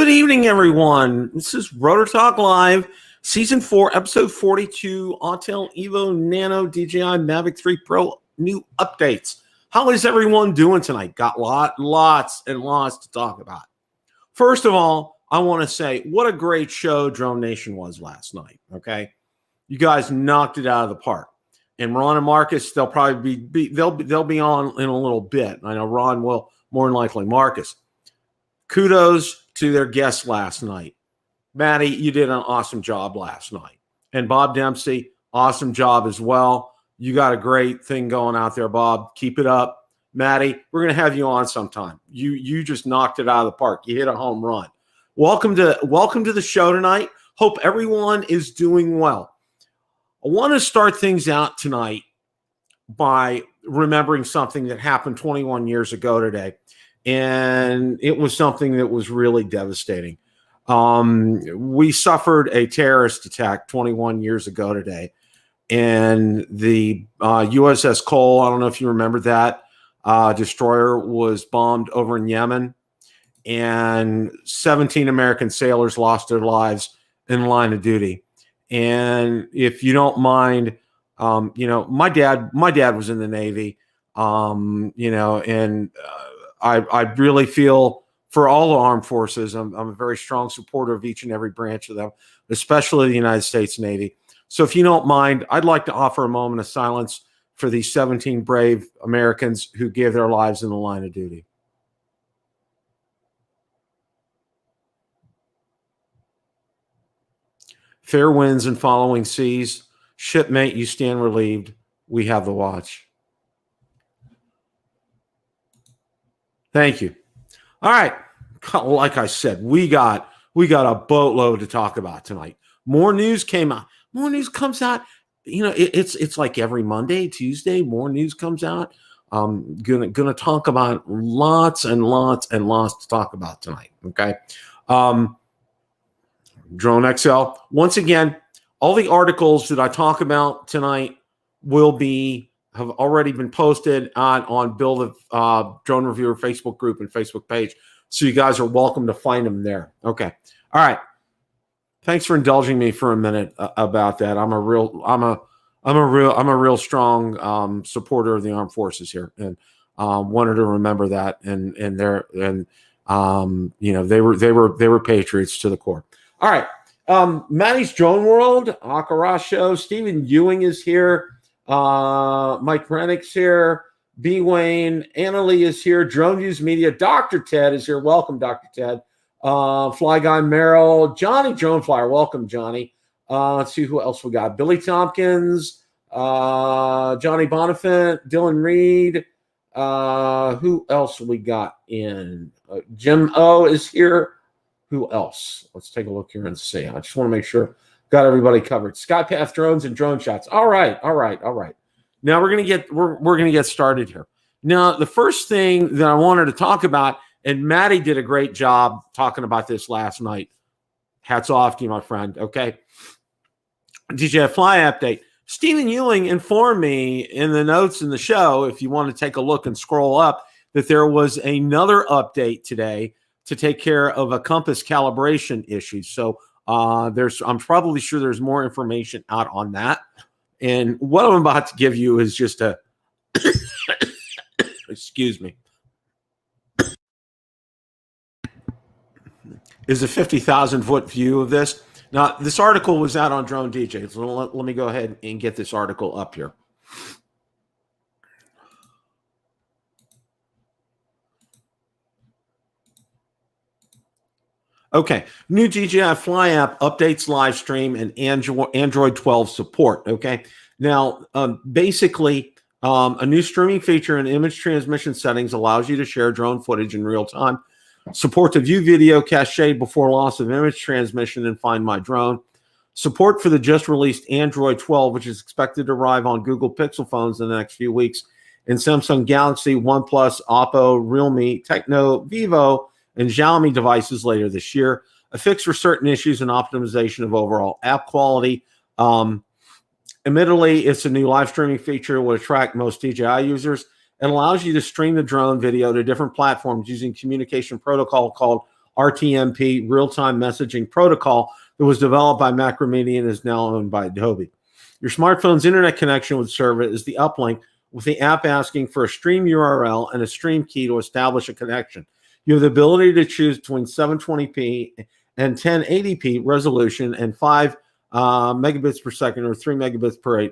Good evening, everyone. This is Rotor Talk Live, Season 4, Episode 42, Autel Evo Nano DJI Mavic 3 Pro new updates. How is everyone doing tonight? Got lots and lots to talk about. First of all, I want to say what a great show Drone Nation was last night, okay? You guys knocked it out of the park. And Ron and Marcus, they'll probably they'll be on in a little bit. I know Ron will, more than likely Marcus. Kudos to their guests last night. Maddie, you did an awesome job last night. And Bob Dempsey, awesome job as well. You got a great thing going out there, Bob. Keep it up. Maddie, we're going to have you on sometime. You just knocked it out of the park. You hit a home run. Welcome to the show tonight. Hope everyone is doing well. I want to start things out tonight by remembering something that happened 21 years ago today. And it was something that was really devastating. We suffered a terrorist attack 21 years ago today. And the USS Cole, I don't know if you remember that, destroyer was bombed over in Yemen. And 17 American sailors lost their lives in the line of duty. And if you don't mind, my dad was in the Navy, I really feel for all the armed forces. I'm a very strong supporter of each and every branch of them, especially the United States Navy. So if you don't mind, I'd like to offer a moment of silence for these 17 brave Americans who gave their lives in the line of duty. Fair winds and following seas. Shipmate, you stand relieved. We have the watch. Thank you. All right. Like I said, we got a boatload to talk about tonight. More news came out. More news comes out. It's like every Monday, Tuesday, more news comes out. I'm gonna talk about lots and lots and lots to talk about tonight. Okay. DroneXL. Once again, all the articles that I talk about tonight have already been posted on Build a Drone Reviewer Facebook group and Facebook page. So you guys are welcome to find them there. Okay. All right. Thanks for indulging me for a minute about that. I'm a real strong supporter of the armed forces here, and wanted to remember that. They were patriots to the core. All right. Maddie's Drone World, Akara Show, Stephen Ewing is here. Mike Rennick's here. B. Wayne, Annalie is here. Drone Views Media. Dr. Ted is here. Welcome, Dr. Ted. Fly Guy Merrill. Johnny Drone Flyer. Welcome, Johnny. Let's see who else we got. Billy Tompkins. Johnny Bonifant. Dylan Reed. Who else we got in? Jim O is here. Who else? Let's take a look here and see. I just want to make sure got everybody covered. Skypath Drones and Drone Shots. All right. Now we're gonna get started here. Now the first thing that I wanted to talk about, and Maddie did a great job talking about this last night. Hats off to you, my friend. Okay. DJI Fly update. Stephen Ewing informed me in the notes in the show, if you want to take a look and scroll up, that there was another update today to take care of a compass calibration issue. So I'm probably sure there's more information out on that. And what I'm about to give you is just a, excuse me, is a 50,000 foot view of this. Now, this article was out on Drone DJ. So let me go ahead and get this article up here. Okay, new DJI Fly app updates live stream and Android 12 support. Okay, now basically a new streaming feature and image transmission settings allows you to share drone footage in real time. Support to view video cached before loss of image transmission and Find My Drone. Support for the just released Android 12, which is expected to arrive on Google Pixel phones in the next few weeks, and Samsung Galaxy, OnePlus, Oppo, Realme, Tecno, Vivo, and Xiaomi devices later this year. A fix for certain issues and optimization of overall app quality. Admittedly, it's a new live streaming feature that will attract most DJI users. It allows you to stream the drone video to different platforms using communication protocol called RTMP real-time messaging protocol that was developed by Macromedia and is now owned by Adobe. Your smartphone's internet connection would serve it as the uplink, with the app asking for a stream URL and a stream key to establish a connection. You have the ability to choose between 720p and 1080p resolution and 5 megabits per second or 3 megabits per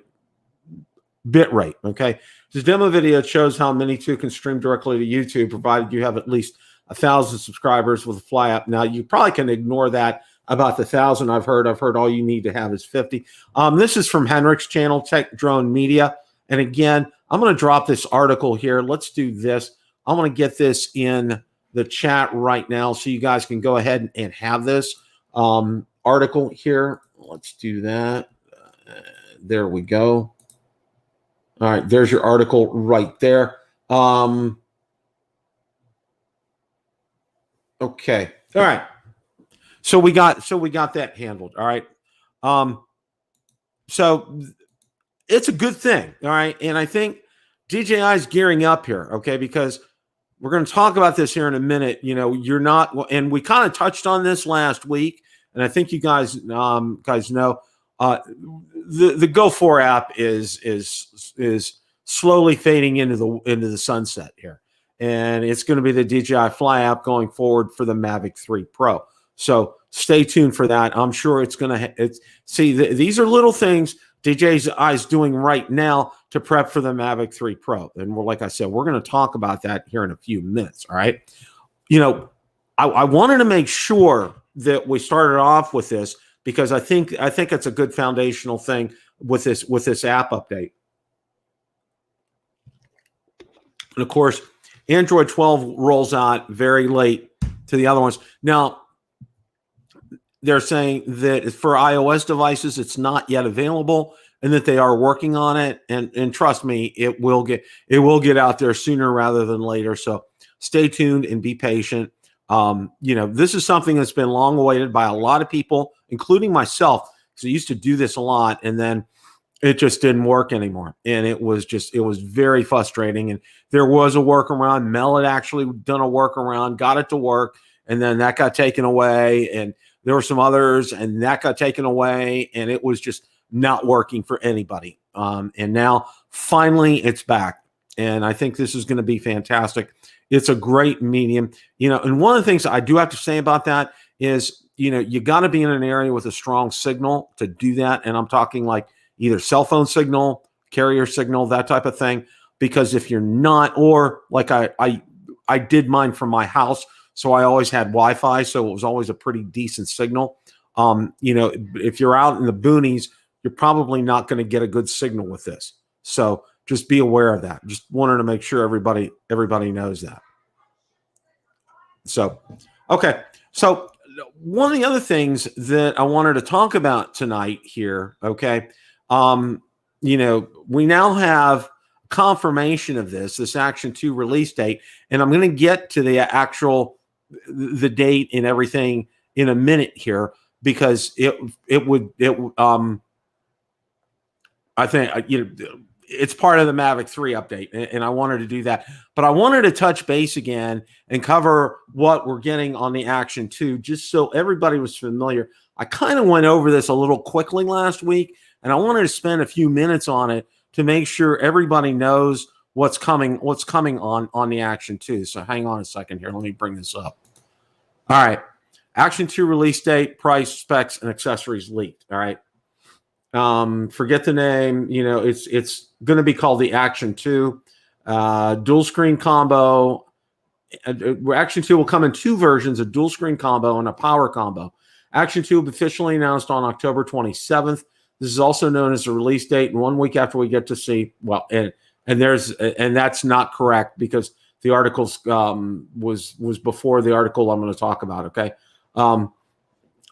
bit rate. Okay, this demo video shows how Mini2 can stream directly to YouTube, provided you have at least 1,000 subscribers with a Fly app. Now, you probably can ignore that about the 1,000. I've heard all you need to have is 50. This is from Henrik's channel, Tech Drone Media. And again, I'm going to drop this article here. Let's do this. I'm going to get this in the chat right now so you guys can go ahead and have this article here. Let's do that. There we go. All right, there's your article right there. Okay. All right. So we got that handled. All right. So it's a good thing. All right. And I think DJI is gearing up here. Okay. Because we're going to talk about this here in a minute. You know, you're not, and we kind of touched on this last week, and I think you guys know, the Go 4 app is slowly fading into the sunset here, and it's going to be the DJI Fly app going forward for the Mavic 3 Pro. So stay tuned for that. I'm sure it's going to these are little things DJI is doing right now to prep for the Mavic 3 Pro. And like I said, we're going to talk about that here in a few minutes. All right. You know, I wanted to make sure that we started off with this because I think it's a good foundational thing with this app update. And of course, Android 12 rolls out very late to the other ones. Now, they're saying that for iOS devices, it's not yet available, and that they are working on it. And trust me, it will get out there sooner rather than later. So stay tuned and be patient. You know, this is something that's been long awaited by a lot of people, including myself, because I used to do this a lot, and then it just didn't work anymore. And it was very frustrating. And there was a workaround. Mel had actually done a workaround, got it to work, and then that got taken away. And there were some others, and that got taken away, and it was just not working for anybody. And now, finally, it's back. And I think this is going to be fantastic. It's a great medium. You know, and one of the things I do have to say about that is, you know, you got to be in an area with a strong signal to do that. And I'm talking like either cell phone signal, carrier signal, that type of thing. Because if you're not, or like I did mine from my house, so I always had Wi-Fi, so it was always a pretty decent signal. You know, if you're out in the boonies, you're probably not going to get a good signal with this. So just be aware of that. Just wanted to make sure everybody knows that. So, okay. So one of the other things that I wanted to talk about tonight here, okay, you know, we now have confirmation of this Action 2 release date, and I'm going to get to the date and everything in a minute here, because I think, you know, it's part of the Mavic 3 update, and I wanted to do that. But I wanted to touch base again and cover what we're getting on the Action 2, just so everybody was familiar. I kind of went over this a little quickly last week, and I wanted to spend a few minutes on it to make sure everybody knows what's coming on the Action 2. So hang on a second here. Let me bring this up. All right. Action 2 release date, price, specs, and accessories leaked. All right. Forget the name. You know, it's going to be called the Action 2. Dual screen combo. Action 2 will come in two versions, a dual screen combo and a power combo. Action 2 will be officially announced on October 27th. This is also known as the release date, and 1 week after we get to see, well, and that's not correct, because the articles was before the article I'm going to talk about. Okay.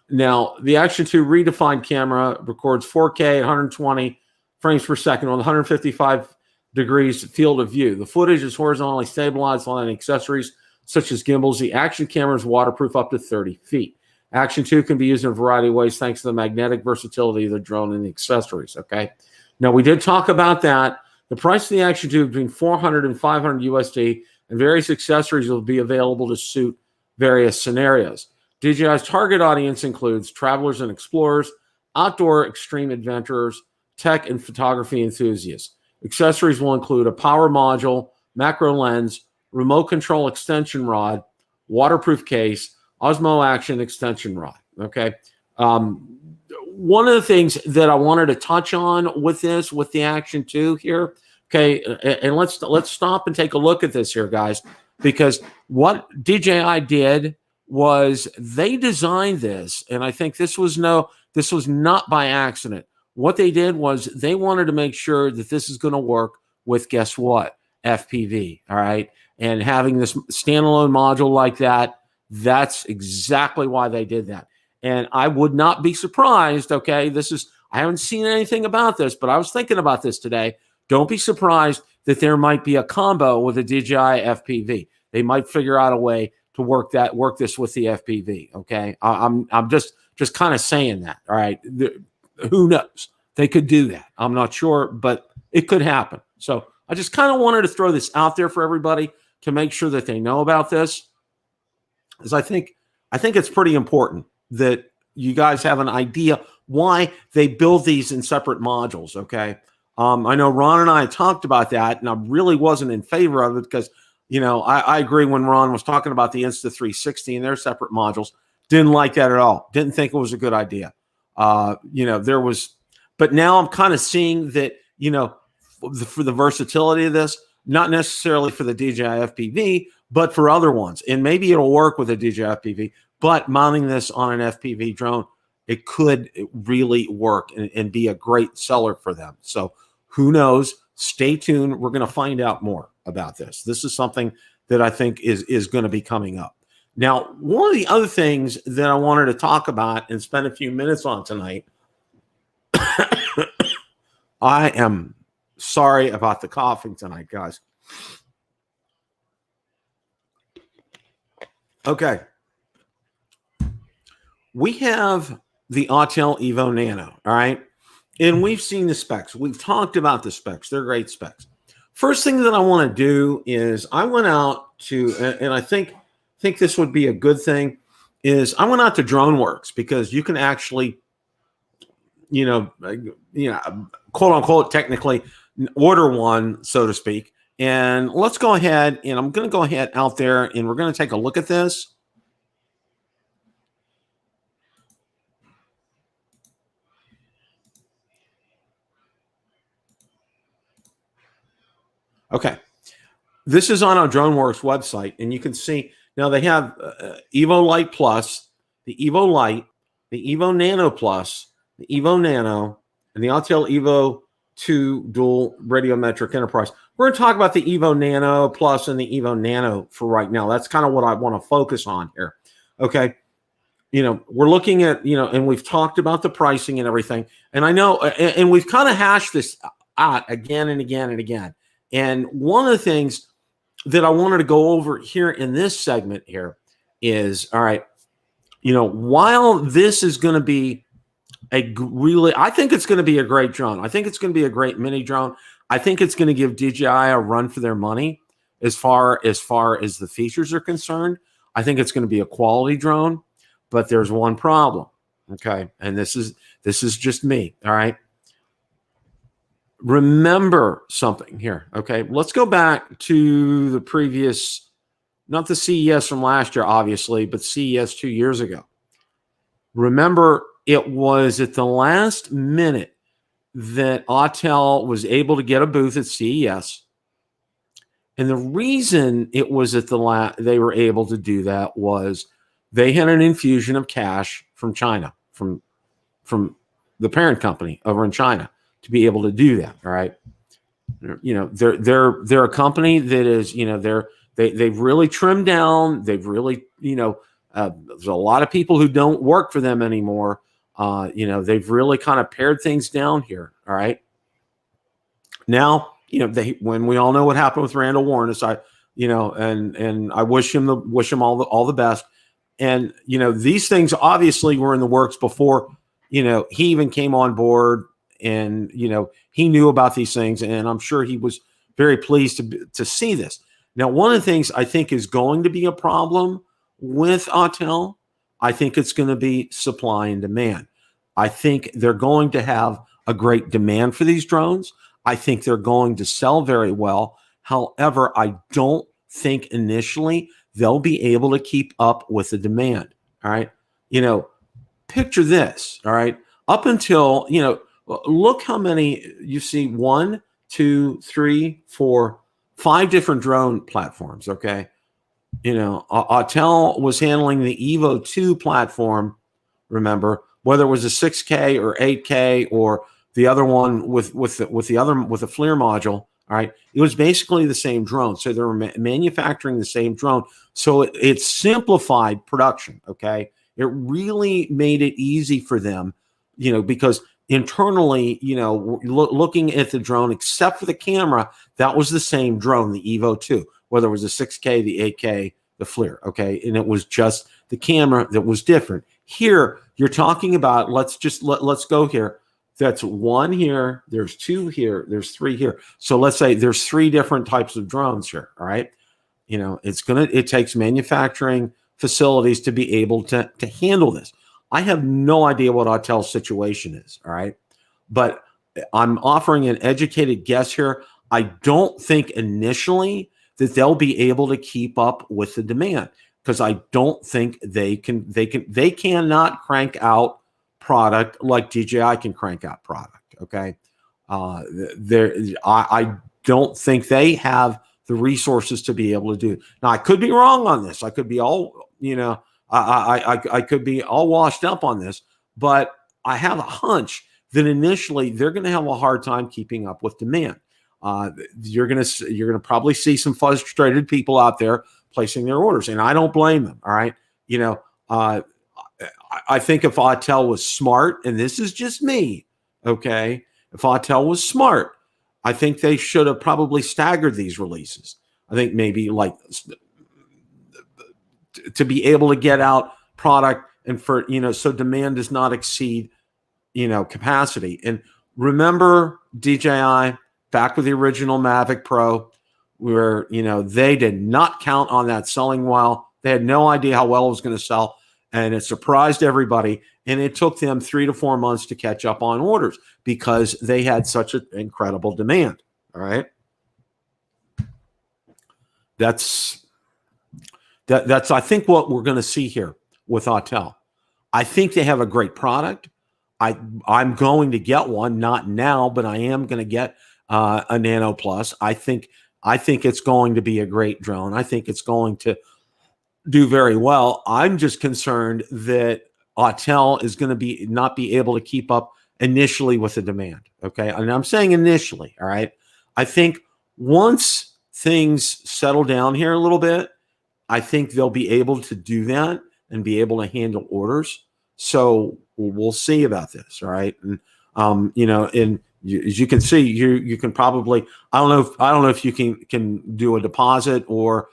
Now, the Action 2 redefined camera records 4K 120 frames per second on 155 degrees field of view. The footage is horizontally stabilized on accessories such as gimbals. The Action camera is waterproof up to 30 feet. Action 2 can be used in a variety of ways thanks to the magnetic versatility of the drone and the accessories. Okay. Now, we did talk about that. The price of the Action 2 between $400 and $500 USD, and various accessories will be available to suit various scenarios. DJI's target audience includes travelers and explorers, outdoor extreme adventurers, tech and photography enthusiasts. Accessories will include a power module, macro lens, remote control extension rod, waterproof case, Osmo Action extension rod. Okay. One of the things that I wanted to touch on with this, with the Action 2 here, okay, and let's stop and take a look at this here, guys, because what DJI did was they designed this, and I think this was not by accident. What they did was they wanted to make sure that this is going to work with, guess what, FPV, all right? And having this standalone module like that, that's exactly why they did that. And I would not be surprised, okay? I haven't seen anything about this, but I was thinking about this today. Don't be surprised that there might be a combo with a DJI FPV. They might figure out a way to work this with the FPV, okay? I'm just kind of saying that, all right? Who knows? They could do that. I'm not sure, but it could happen. So I just kind of wanted to throw this out there for everybody to make sure that they know about this, because I think it's pretty important that you guys have an idea why they build these in separate modules, okay? I know Ron and I talked about that, and I really wasn't in favor of it because, you know, I agree when Ron was talking about the Insta360 and their separate modules. Didn't like that at all. Didn't think it was a good idea. You know, but now I'm kind of seeing that, you know, for the versatility of this, not necessarily for the DJI FPV, but for other ones. And maybe it'll work with a DJI FPV, but mounting this on an FPV drone, it could really work and be a great seller for them. So who knows? Stay tuned. We're going to find out more about this. This is something that I think is going to be coming up. Now, one of the other things that I wanted to talk about and spend a few minutes on tonight, I am sorry about the coughing tonight, guys. Okay. We have the Autel Evo Nano, all right? And we've seen the specs. We've talked about the specs. They're great specs. First thing that I want to do is I went out to, and I think this would be a good thing, is I went out to DroneWorks because you can actually, you know, quote unquote, technically order one, so to speak. And let's go ahead, and I'm going to go ahead out there, and we're going to take a look at this. Okay, this is on our DroneWorks website, and you can see now they have Evo Lite Plus, the Evo Lite, the Evo Nano Plus, the Evo Nano, and the Autel Evo 2 Dual Radiometric Enterprise. We're going to talk about the Evo Nano Plus and the Evo Nano for right now. That's kind of what I want to focus on here. Okay, you know, we're looking at, you know, and we've talked about the pricing and everything, and I know, and we've kind of hashed this out again and again and again. And one of the things that I wanted to go over here in this segment here is, all right, you know, while this is going to be I think it's going to be a great drone. I think it's going to be a great mini drone. I think it's going to give DJI a run for their money as far as the features are concerned. I think it's going to be a quality drone, but there's one problem. Okay. And this is just me. All right. Remember something here. Okay. Let's go back to the previous, not the CES from last year, obviously, but CES 2 years ago. Remember, it was at the last minute that Autel was able to get a booth at CES. And the reason it was at they were able to do that was they had an infusion of cash from China, from the parent company over in China, to be able to do that. All right. You know, they're a company that is, you know, they've really trimmed down. They've really, you know, there's a lot of people who don't work for them anymore. You know, they've really kind of pared things down here. All right. Now, you know, when we all know what happened with Randall Warnes, and I wish him all the best. And, you know, these things obviously were in the works before, you know, he even came on board, and, you know, he knew about these things, and I'm sure he was very pleased to see this. Now, one of the things I think is going to be a problem with Autel, I think it's going to be supply and demand. I think they're going to have a great demand for these drones. I think they're going to sell very well. However, I don't think initially they'll be able to keep up with the demand. All right. Picture this. All right. Up until, look how many you see: 1, 2, 3, 4, 5 different drone platforms. Okay. Autel was handling the Evo 2 platform, remember, whether it was a 6K or 8K or the other one with the FLIR module. All right, it was basically the same drone, so they were manufacturing the same drone. So it simplified production. Okay, it really made it easy for them, because internally, looking at the drone, except for the camera, that was the same drone, the Evo 2, whether it was a 6K, the 8K, the FLIR. Okay, and it was just the camera that was different. Here, you're talking about, let's go here. That's 1 here, there's 2 here, there's 3 here. So let's say there's 3 different types of drones here. All right. It takes manufacturing facilities to be able to handle this. I have no idea what Autel's situation is. All right. But I'm offering an educated guess here. I don't think initially that they'll be able to keep up with the demand, because I don't think they cannot crank out product like DJI can crank out product. Okay. I don't think they have the resources to be able to do it. Now, I could be wrong on this. I could be all, I could be all washed up on this, but I have a hunch that initially they're going to have a hard time keeping up with demand. You're going to probably see some frustrated people out there placing their orders, and I don't blame them. All right. I think if Autel was smart, and this is just me, okay, if Autel was smart, I think they should have probably staggered these releases. I think maybe like to be able to get out product and for, so demand does not exceed, capacity. And remember DJI back with the original Mavic Pro, where, they did not count on that selling well. They had no idea how well it was going to sell. And it surprised everybody. And it took them 3 to 4 months to catch up on orders because they had such an incredible demand. All right. That's I think what we're going to see here with Autel. I think they have a great product. I'm going to get one, not now, but I am going to get a Nano Plus. I think it's going to be a great drone. I think it's going to do very well. I'm just concerned that Autel is going to not be able to keep up initially with the demand. Okay. And I'm saying initially. All right. I think once things settle down here a little bit, I think they'll be able to do that and be able to handle orders. So we'll see about this. All right. And, as you can see, you can probably, I don't know if you can do a deposit or,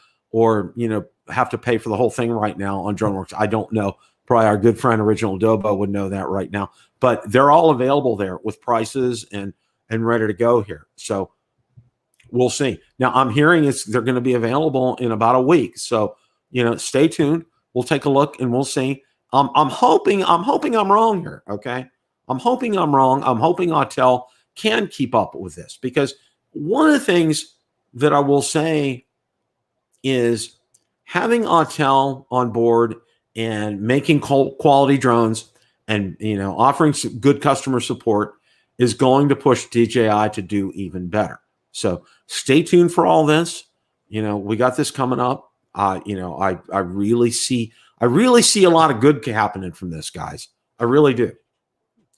have to pay for the whole thing right now on DroneWorks. I don't know. Probably our good friend Original Dobo would know that right now. But they're all available there with prices and ready to go here. So we'll see. Now I'm hearing they're going to be available in about a week. So stay tuned. We'll take a look and we'll see. I'm hoping I'm wrong here. Okay, I'm hoping I'm wrong. I'm hoping Autel can keep up with this, because one of the things that I will say is having Autel on board and making quality drones and, offering some good customer support is going to push DJI to do even better. So stay tuned for all this. We got this coming up. I really see a lot of good happening from this, guys. I really do.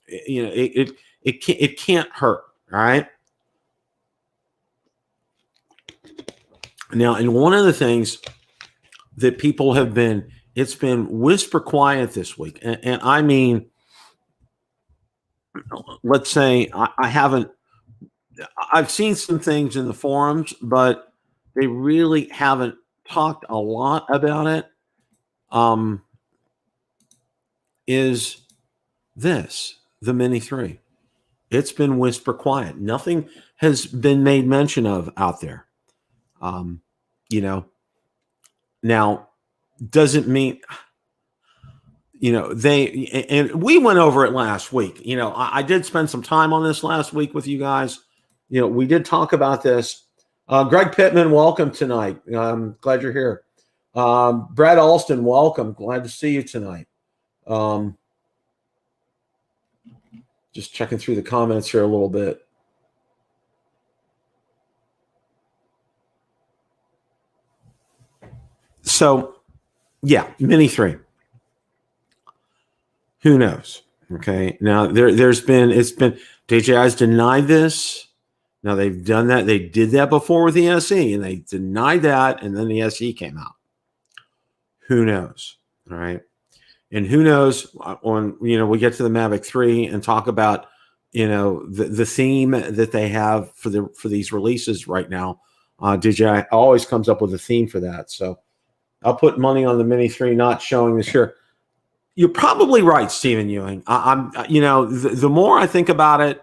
It can't hurt. All right. Now, and one of the things that people have been, it's been whisper quiet this week. And I mean, let's say I've seen some things in the forums, but they really haven't talked a lot about it. Is this the Mini 3? It's been whisper quiet. Nothing has been made mention of out there. Now doesn't mean, and we went over it last week. I did spend some time on this last week with you guys. We did talk about this. Greg Pittman, welcome tonight. I'm glad you're here. Brad Alston, welcome. Glad to see you tonight. Just checking through the comments here a little bit. So, yeah, Mini 3. Who knows? Okay. Now it's been DJI's denied this. Now they've done that. They did that before with the SE, and they denied that, and then the SE came out. Who knows? All right. And who knows on, we get to the Mavic 3 and talk about, the theme that they have for these releases right now. DJI always comes up with a theme for that. So I'll put money on the Mini 3 not showing this year. You're probably right, Stephen Ewing. The more I think about it,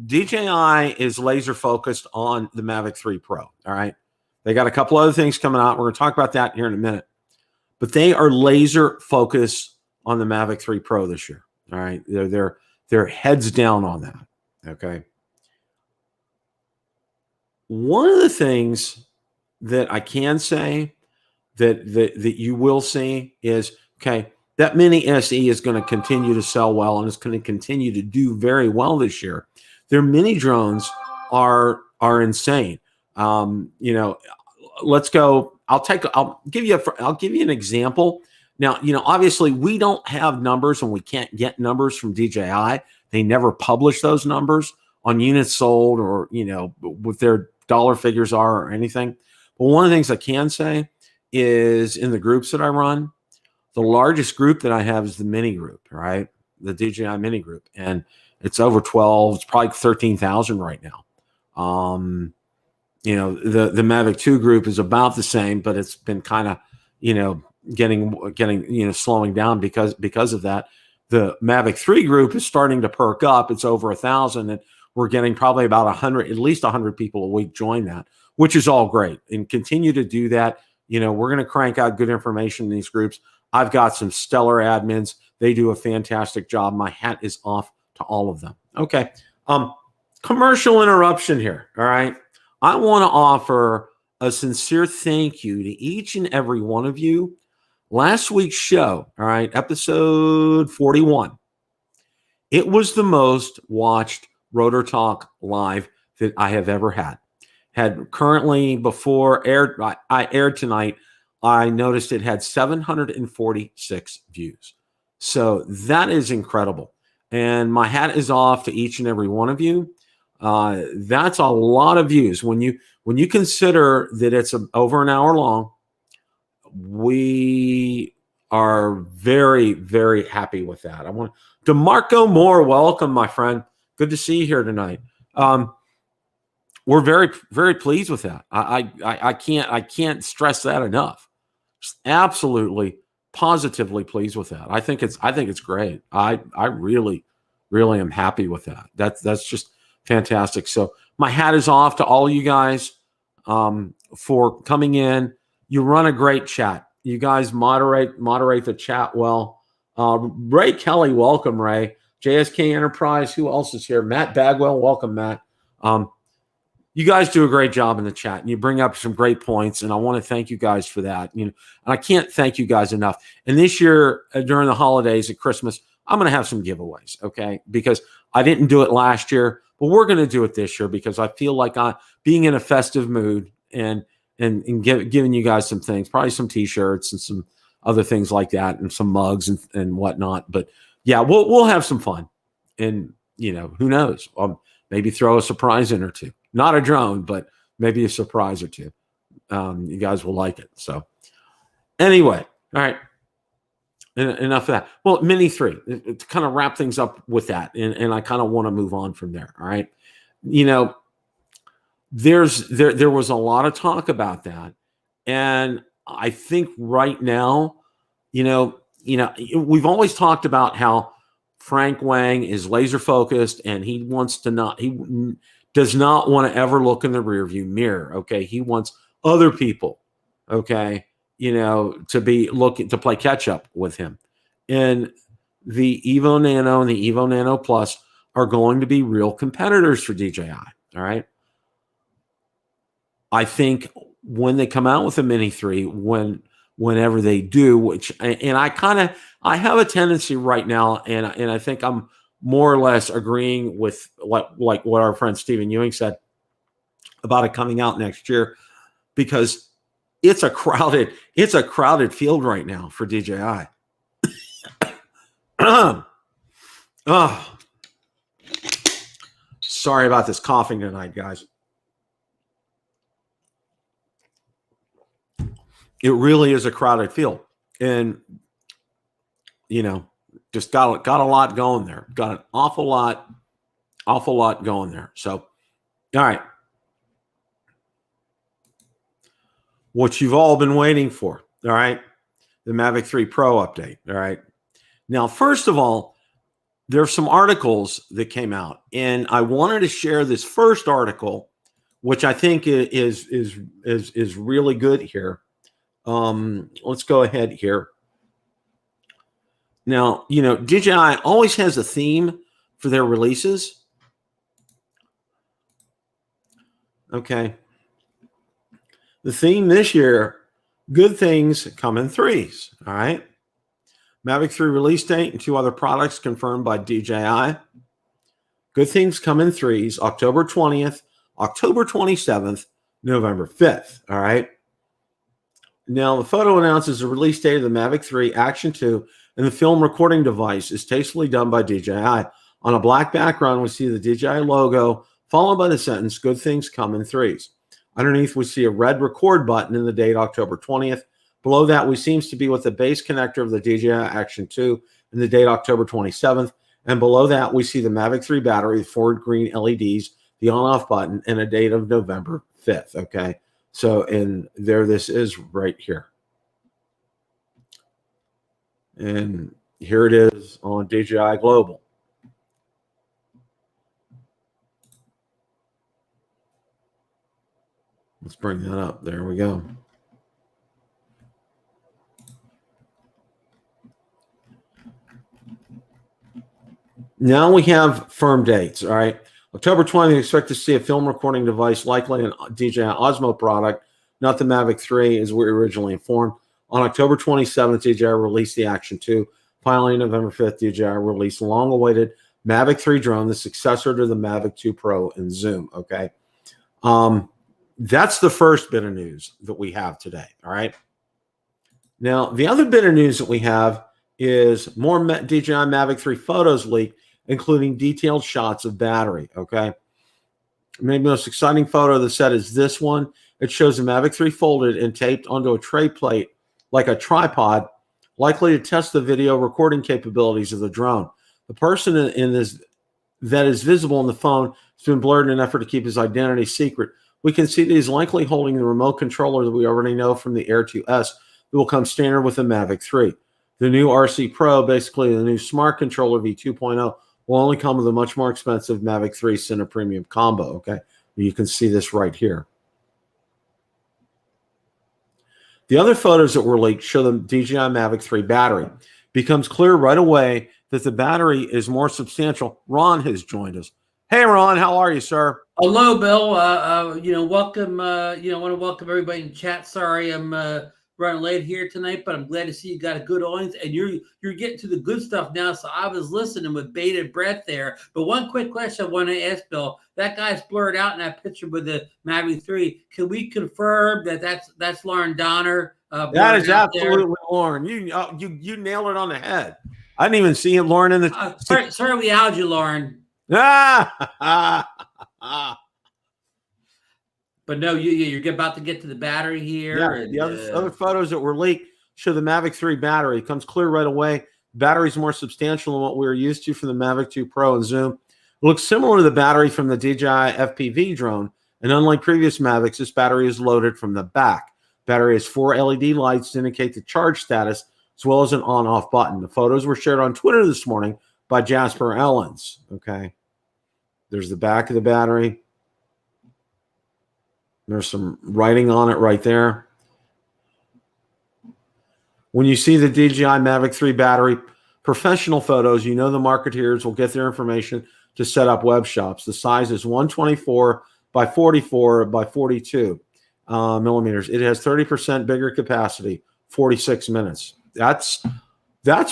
DJI is laser focused on the Mavic 3 Pro. All right. They got a couple other things coming out. We're going to talk about that here in a minute. But they are laser focused on the Mavic 3 Pro this year. All right. They're heads down on that. Okay. One of the things that I can say that you will see is, okay, that Mini SE is going to continue to sell well, and it's going to continue to do very well this year. Their mini drones are insane. Let's go. I'll give you an example. Now, obviously we don't have numbers, and we can't get numbers from DJI. They never publish those numbers on units sold or, what their dollar figures are or anything. But one of the things I can say is in the groups that I run, the largest group that I have is the mini group, right? The DJI mini group. And it's over 12, it's probably 13,000 right now. The Mavic 2 group is about the same, but it's been kind of, getting slowing down because of that. The Mavic 3 group is starting to perk up. It's over 1,000, and we're getting probably about 100, at least 100 people a week join that, which is all great. And continue to do that. We're going to crank out good information in these groups. I've got some stellar admins. They do a fantastic job. My hat is off to all of them. Okay. Commercial interruption here. All right. I want to offer a sincere thank you to each and every one of you. Last week's show, all right, episode 41, it was the most watched Rotor Talk live that I have ever had. Had currently before I aired tonight, I noticed it had 746 views. So that is incredible. And my hat is off to each and every one of you. That's a lot of views. When you consider that it's over an hour long, we are very, very happy with that. I want DeMarco Moore, welcome, my friend. Good to see you here tonight. We're very, very pleased with that. I can't stress that enough. Just absolutely, positively pleased with that. I think it's great. I really, really am happy with that. That's just fantastic. So my hat is off to all you guys for coming in. You run a great chat. You guys moderate the chat well. Ray Kelly, welcome, Ray. JSK Enterprise, who else is here? Matt Bagwell, welcome, Matt. You guys do a great job in the chat, and you bring up some great points, and I want to thank you guys for that. And I can't thank you guys enough. And this year, during the holidays at Christmas, I'm going to have some giveaways, okay? Because I didn't do it last year, but we're going to do it this year because I feel like I'm being in a festive mood and giving you guys some things, probably some T-shirts and some other things like that, and some mugs and whatnot. But yeah, we'll have some fun, and who knows? Maybe throw a surprise in or two. Not a drone, but maybe a surprise or two. You guys will like it. So anyway, all right. Enough of that. Well, Mini 3, to kind of wrap things up with that, and I kind of want to move on from there. All right. There was a lot of talk about that. And I think right now, we've always talked about how Frank Wang is laser focused, and he does not want to ever look in the rearview mirror. Okay. He wants other people okay, to be looking to play catch up with him. And the Evo Nano and the Evo Nano Plus are going to be real competitors for DJI. All right. I think when they come out with a Mini 3, whenever they do, which, and I have a tendency right now, and I think I'm more or less agreeing with like what our friend Stephen Ewing said about it coming out next year, because it's a crowded field right now for DJI. Oh, sorry about this coughing tonight, guys. It really is a crowded field, and just got a lot going there. Got an awful lot going there. So, all right, what you've all been waiting for. All right, the Mavic 3 Pro update. All right, now first of all, there's some articles that came out, and I wanted to share this first article, which I think is really good here. Let's go ahead here. Now, DJI always has a theme for their releases. Okay. The theme this year, good things come in threes. All right. Mavic 3 release date and 2 other products confirmed by DJI. Good things come in threes, October 20th, October 27th, November 5th. All right. Now, the photo announces the release date of the Mavic 3 Action 2, and the film recording device is tastefully done by DJI. On a black background, we see the DJI logo, followed by the sentence, good things come in threes. Underneath, we see a red record button and the date October 20th. Below that, we seems to be with the base connector of the DJI Action 2 and the date October 27th. And below that, we see the Mavic 3 battery, the forward green LEDs, the on-off button, and a date of November 5th, okay? So, and there this is right here. And here it is on DJI Global. Let's bring that up. There we go. Now we have firm dates, all right? October 20th, expect to see a film recording device, likely an DJI Osmo product, not the Mavic 3, as we were originally informed. On October 27th, DJI released the Action 2. Finally, November 5th, DJI released long-awaited Mavic 3 drone, the successor to the Mavic 2 Pro and Zoom, okay? That's the first bit of news that we have today, all right? Now, the other bit of news that we have is more DJI Mavic 3 photos leaked, including detailed shots of battery, okay? Maybe the most exciting photo of the set is this one. It shows the Mavic 3 folded and taped onto a tray plate like a tripod, likely to test the video recording capabilities of the drone. The person in this that is visible in the phone has been blurred in an effort to keep his identity secret. We can see that he's likely holding the remote controller that we already know from the Air 2S that will come standard with the Mavic 3. The new RC Pro, basically the new smart controller v2.0, will only come with a much more expensive Mavic 3 Cine Premium combo, okay? You can see this right here. The other photos that were leaked show the DJI Mavic 3 battery. Becomes clear right away that the battery is more substantial. Ron has joined us. Hey, Ron, how are you, sir? Hello, Bill. Welcome. I want to welcome everybody in chat. Sorry, I'm running late here tonight, but I'm glad to see you got a good audience, and you're getting to the good stuff now. So I was listening with bated breath there. But one quick question I want to ask, Bill. That guy's blurred out in that picture with the Mavic 3. Can we confirm that that's Lauren Donner? That is absolutely Lauren. You nailed it on the head. I didn't even see him, Lauren, in the. Sorry, we outed you, Lauren. But no, you're about to get to the battery here. Yeah, and, the other photos that were leaked show the Mavic 3 battery. It comes clear right away. The battery is more substantial than what we were used to from the Mavic 2 Pro and Zoom. It looks similar to the battery from the DJI FPV drone, and unlike previous Mavics, this battery is loaded from the back. Battery has 4 LED lights to indicate the charge status, as well as an on-off button. The photos were shared on Twitter this morning by Jasper Ellens. Okay, there's the back of the battery. There's some writing on it right there. When you see the DJI Mavic 3 battery, professional photos, you know the marketeers will get their information to set up web shops. The size is 124 by 44 by 42 millimeters. It has 30% bigger capacity, 46 minutes. That's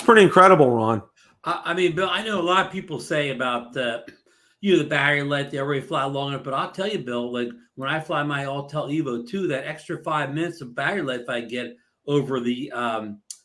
pretty incredible, Ron. I mean, Bill, I know a lot of people say about the battery life, they already fly long enough, but I'll tell you, Bill, like when I fly my Autel Evo 2, that extra 5 minutes of battery life I get over the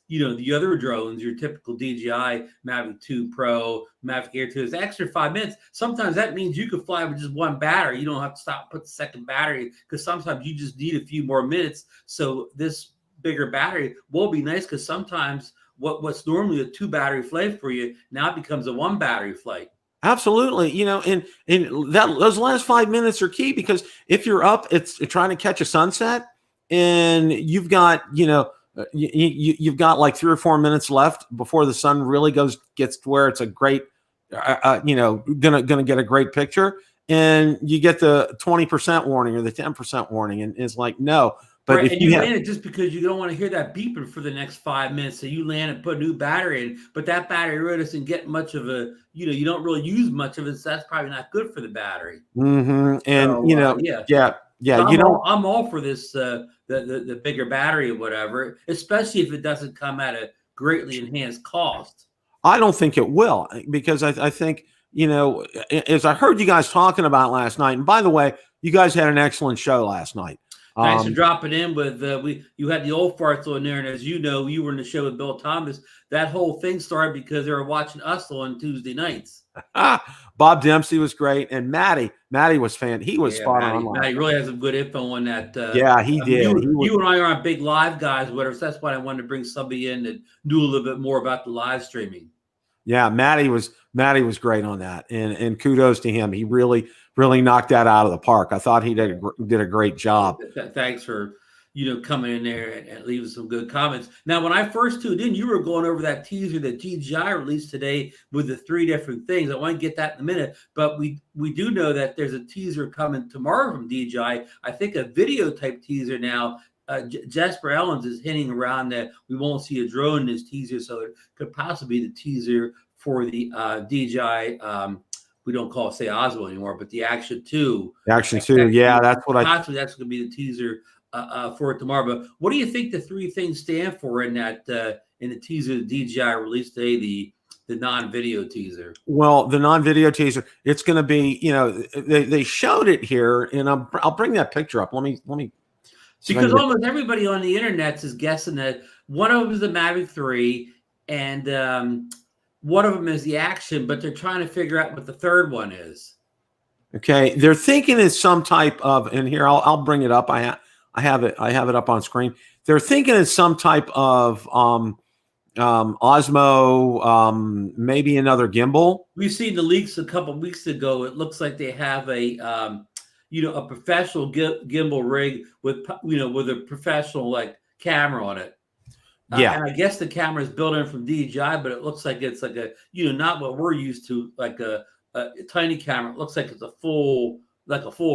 the other drones, your typical DJI Mavic 2 Pro, Mavic Air 2, is extra 5 minutes. Sometimes that means you could fly with just one battery. You don't have to stop and put the second battery, because sometimes you just need a few more minutes. So this bigger battery will be nice, because sometimes what's normally a 2 battery flight for you now becomes a 1 battery flight. Absolutely. And those last 5 minutes are key, because if you're up, it's trying to catch a sunset, and you've got, you've got like 3 or 4 minutes left before the sun really gets to where it's a great, gonna get a great picture, and you get the 20% warning or the 10% warning, and it's like, no. But right, and you land it just because you don't want to hear that beeping for the next 5 minutes. So you land and put a new battery in, but that battery really doesn't get much of a, you don't really use much of it. So that's probably not good for the battery. Mm-hmm. And, so so I'm all for this, the bigger battery or whatever, especially if it doesn't come at a greatly enhanced cost. I don't think it will, because I think, as I heard you guys talking about last night, and by the way, you guys had an excellent show last night. Thanks for dropping in with you had the old farts on there, and as you know, you were in the show with Bill Thomas. That whole thing started because they were watching us on Tuesday nights. Bob Dempsey was great, and Matty was he was spot on. Matty really has some good info on that. He did. You and I aren't big live guys, whatever. So that's why I wanted to bring somebody in that knew a little bit more about the live streaming. Yeah, Matty was great on that, and kudos to him. He really knocked that out of the park. I thought he did a great job. Thanks for coming in there and leaving some good comments. Now, when I first tuned in, you were going over that teaser that DJI released today with the 3 different things. I want to get that in a minute, but we do know that there's a teaser coming tomorrow from DJI. I think a video type teaser now. Jasper Ellens is hinting around that we won't see a drone in this teaser, so it could possibly be the teaser for the DJI. We don't call it, say, Osmo anymore, but the Action 2. Action 2, yeah, that's what possibly that's going to be the teaser for it tomorrow. But what do you think the 3 things stand for in that in the teaser the DJI released today, the non-video teaser? Well, the non-video teaser, it's going to be, they showed it here, and I'll bring that picture up. Let me. Because almost everybody on the internet is guessing that one of them is the Mavic 3 and one of them is the Action, but they're trying to figure out what the third one is. Okay, they're thinking it's some type of, and here I'll bring it up. I have it up on screen. They're thinking it's some type of Osmo, maybe another gimbal. We've seen the leaks a couple of weeks ago. It looks like they have a a professional gimbal rig with with a professional camera on it. Yeah, and I guess the camera is built in from DJI, but it looks like it's like a not what we're used to, like a tiny camera. It looks like it's a full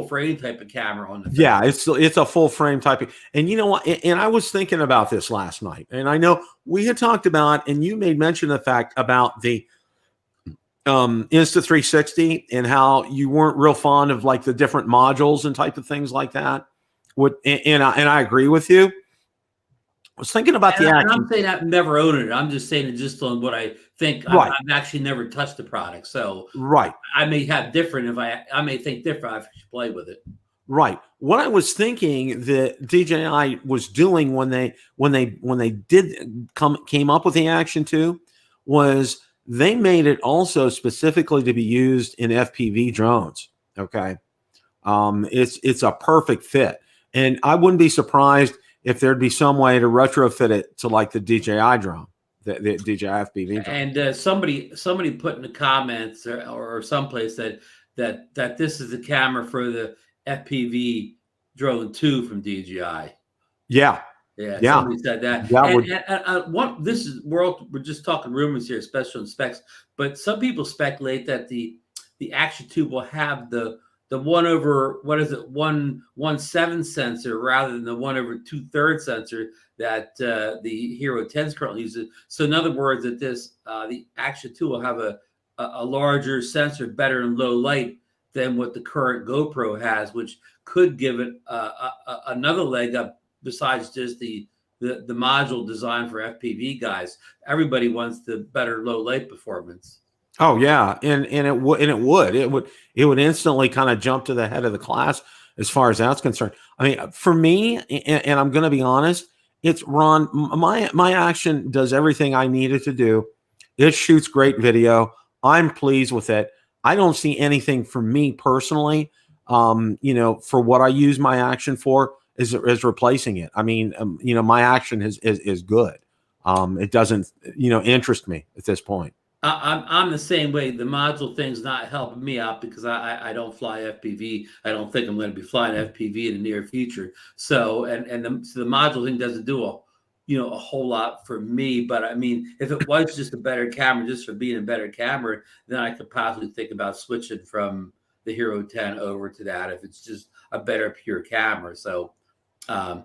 frame type of camera on the thing. Yeah, it's a full frame type of, and you know what? And I was thinking about this last night, and I know we had talked about, and you made mention of the fact about the Insta360 and how you weren't real fond of like the different modules and type of things like that. And I agree with you. I was thinking about the Action. I'm saying I've never owned it. I'm just saying it just on what I think. Right. I've actually never touched the product, so right. I may have different. I may think different. I should play with it. Right. What I was thinking that DJI was doing when they came up with the Action 2 was they made it also specifically to be used in FPV drones. Okay. It's a perfect fit, and I wouldn't be surprised if there'd be some way to retrofit it to like the DJI drone, the DJI FPV drone. And somebody put in the comments or someplace that this is the camera for the FPV drone 2 from DJI. Yeah. Somebody said that. We're just talking rumors here, especially on specs. But some people speculate that the Action 2 will have the the 1/1.7 sensor rather than the 1/2/3 sensor that the Hero 10s currently uses. So in other words, that the Action 2 will have a larger sensor, better in low light than what the current GoPro has, which could give it another leg up besides just the module designed for FPV guys. Everybody wants the better low light performance. Oh yeah, and it would instantly kind of jump to the head of the class as far as that's concerned. I mean, for me, and I'm going to be honest, it's Ron. My Action does everything I need it to do. It shoots great video. I'm pleased with it. I don't see anything for me personally, for what I use my Action for is replacing it. I mean, my Action is good. It doesn't, interest me at this point. I'm the same way. The module thing's not helping me out because I don't fly FPV. I don't think I'm going to be flying FPV in the near future. So the module thing doesn't do a whole lot for me. But I mean, if it was just a better camera, just for being a better camera, then I could possibly think about switching from the Hero 10 over to that if it's just a better pure camera. So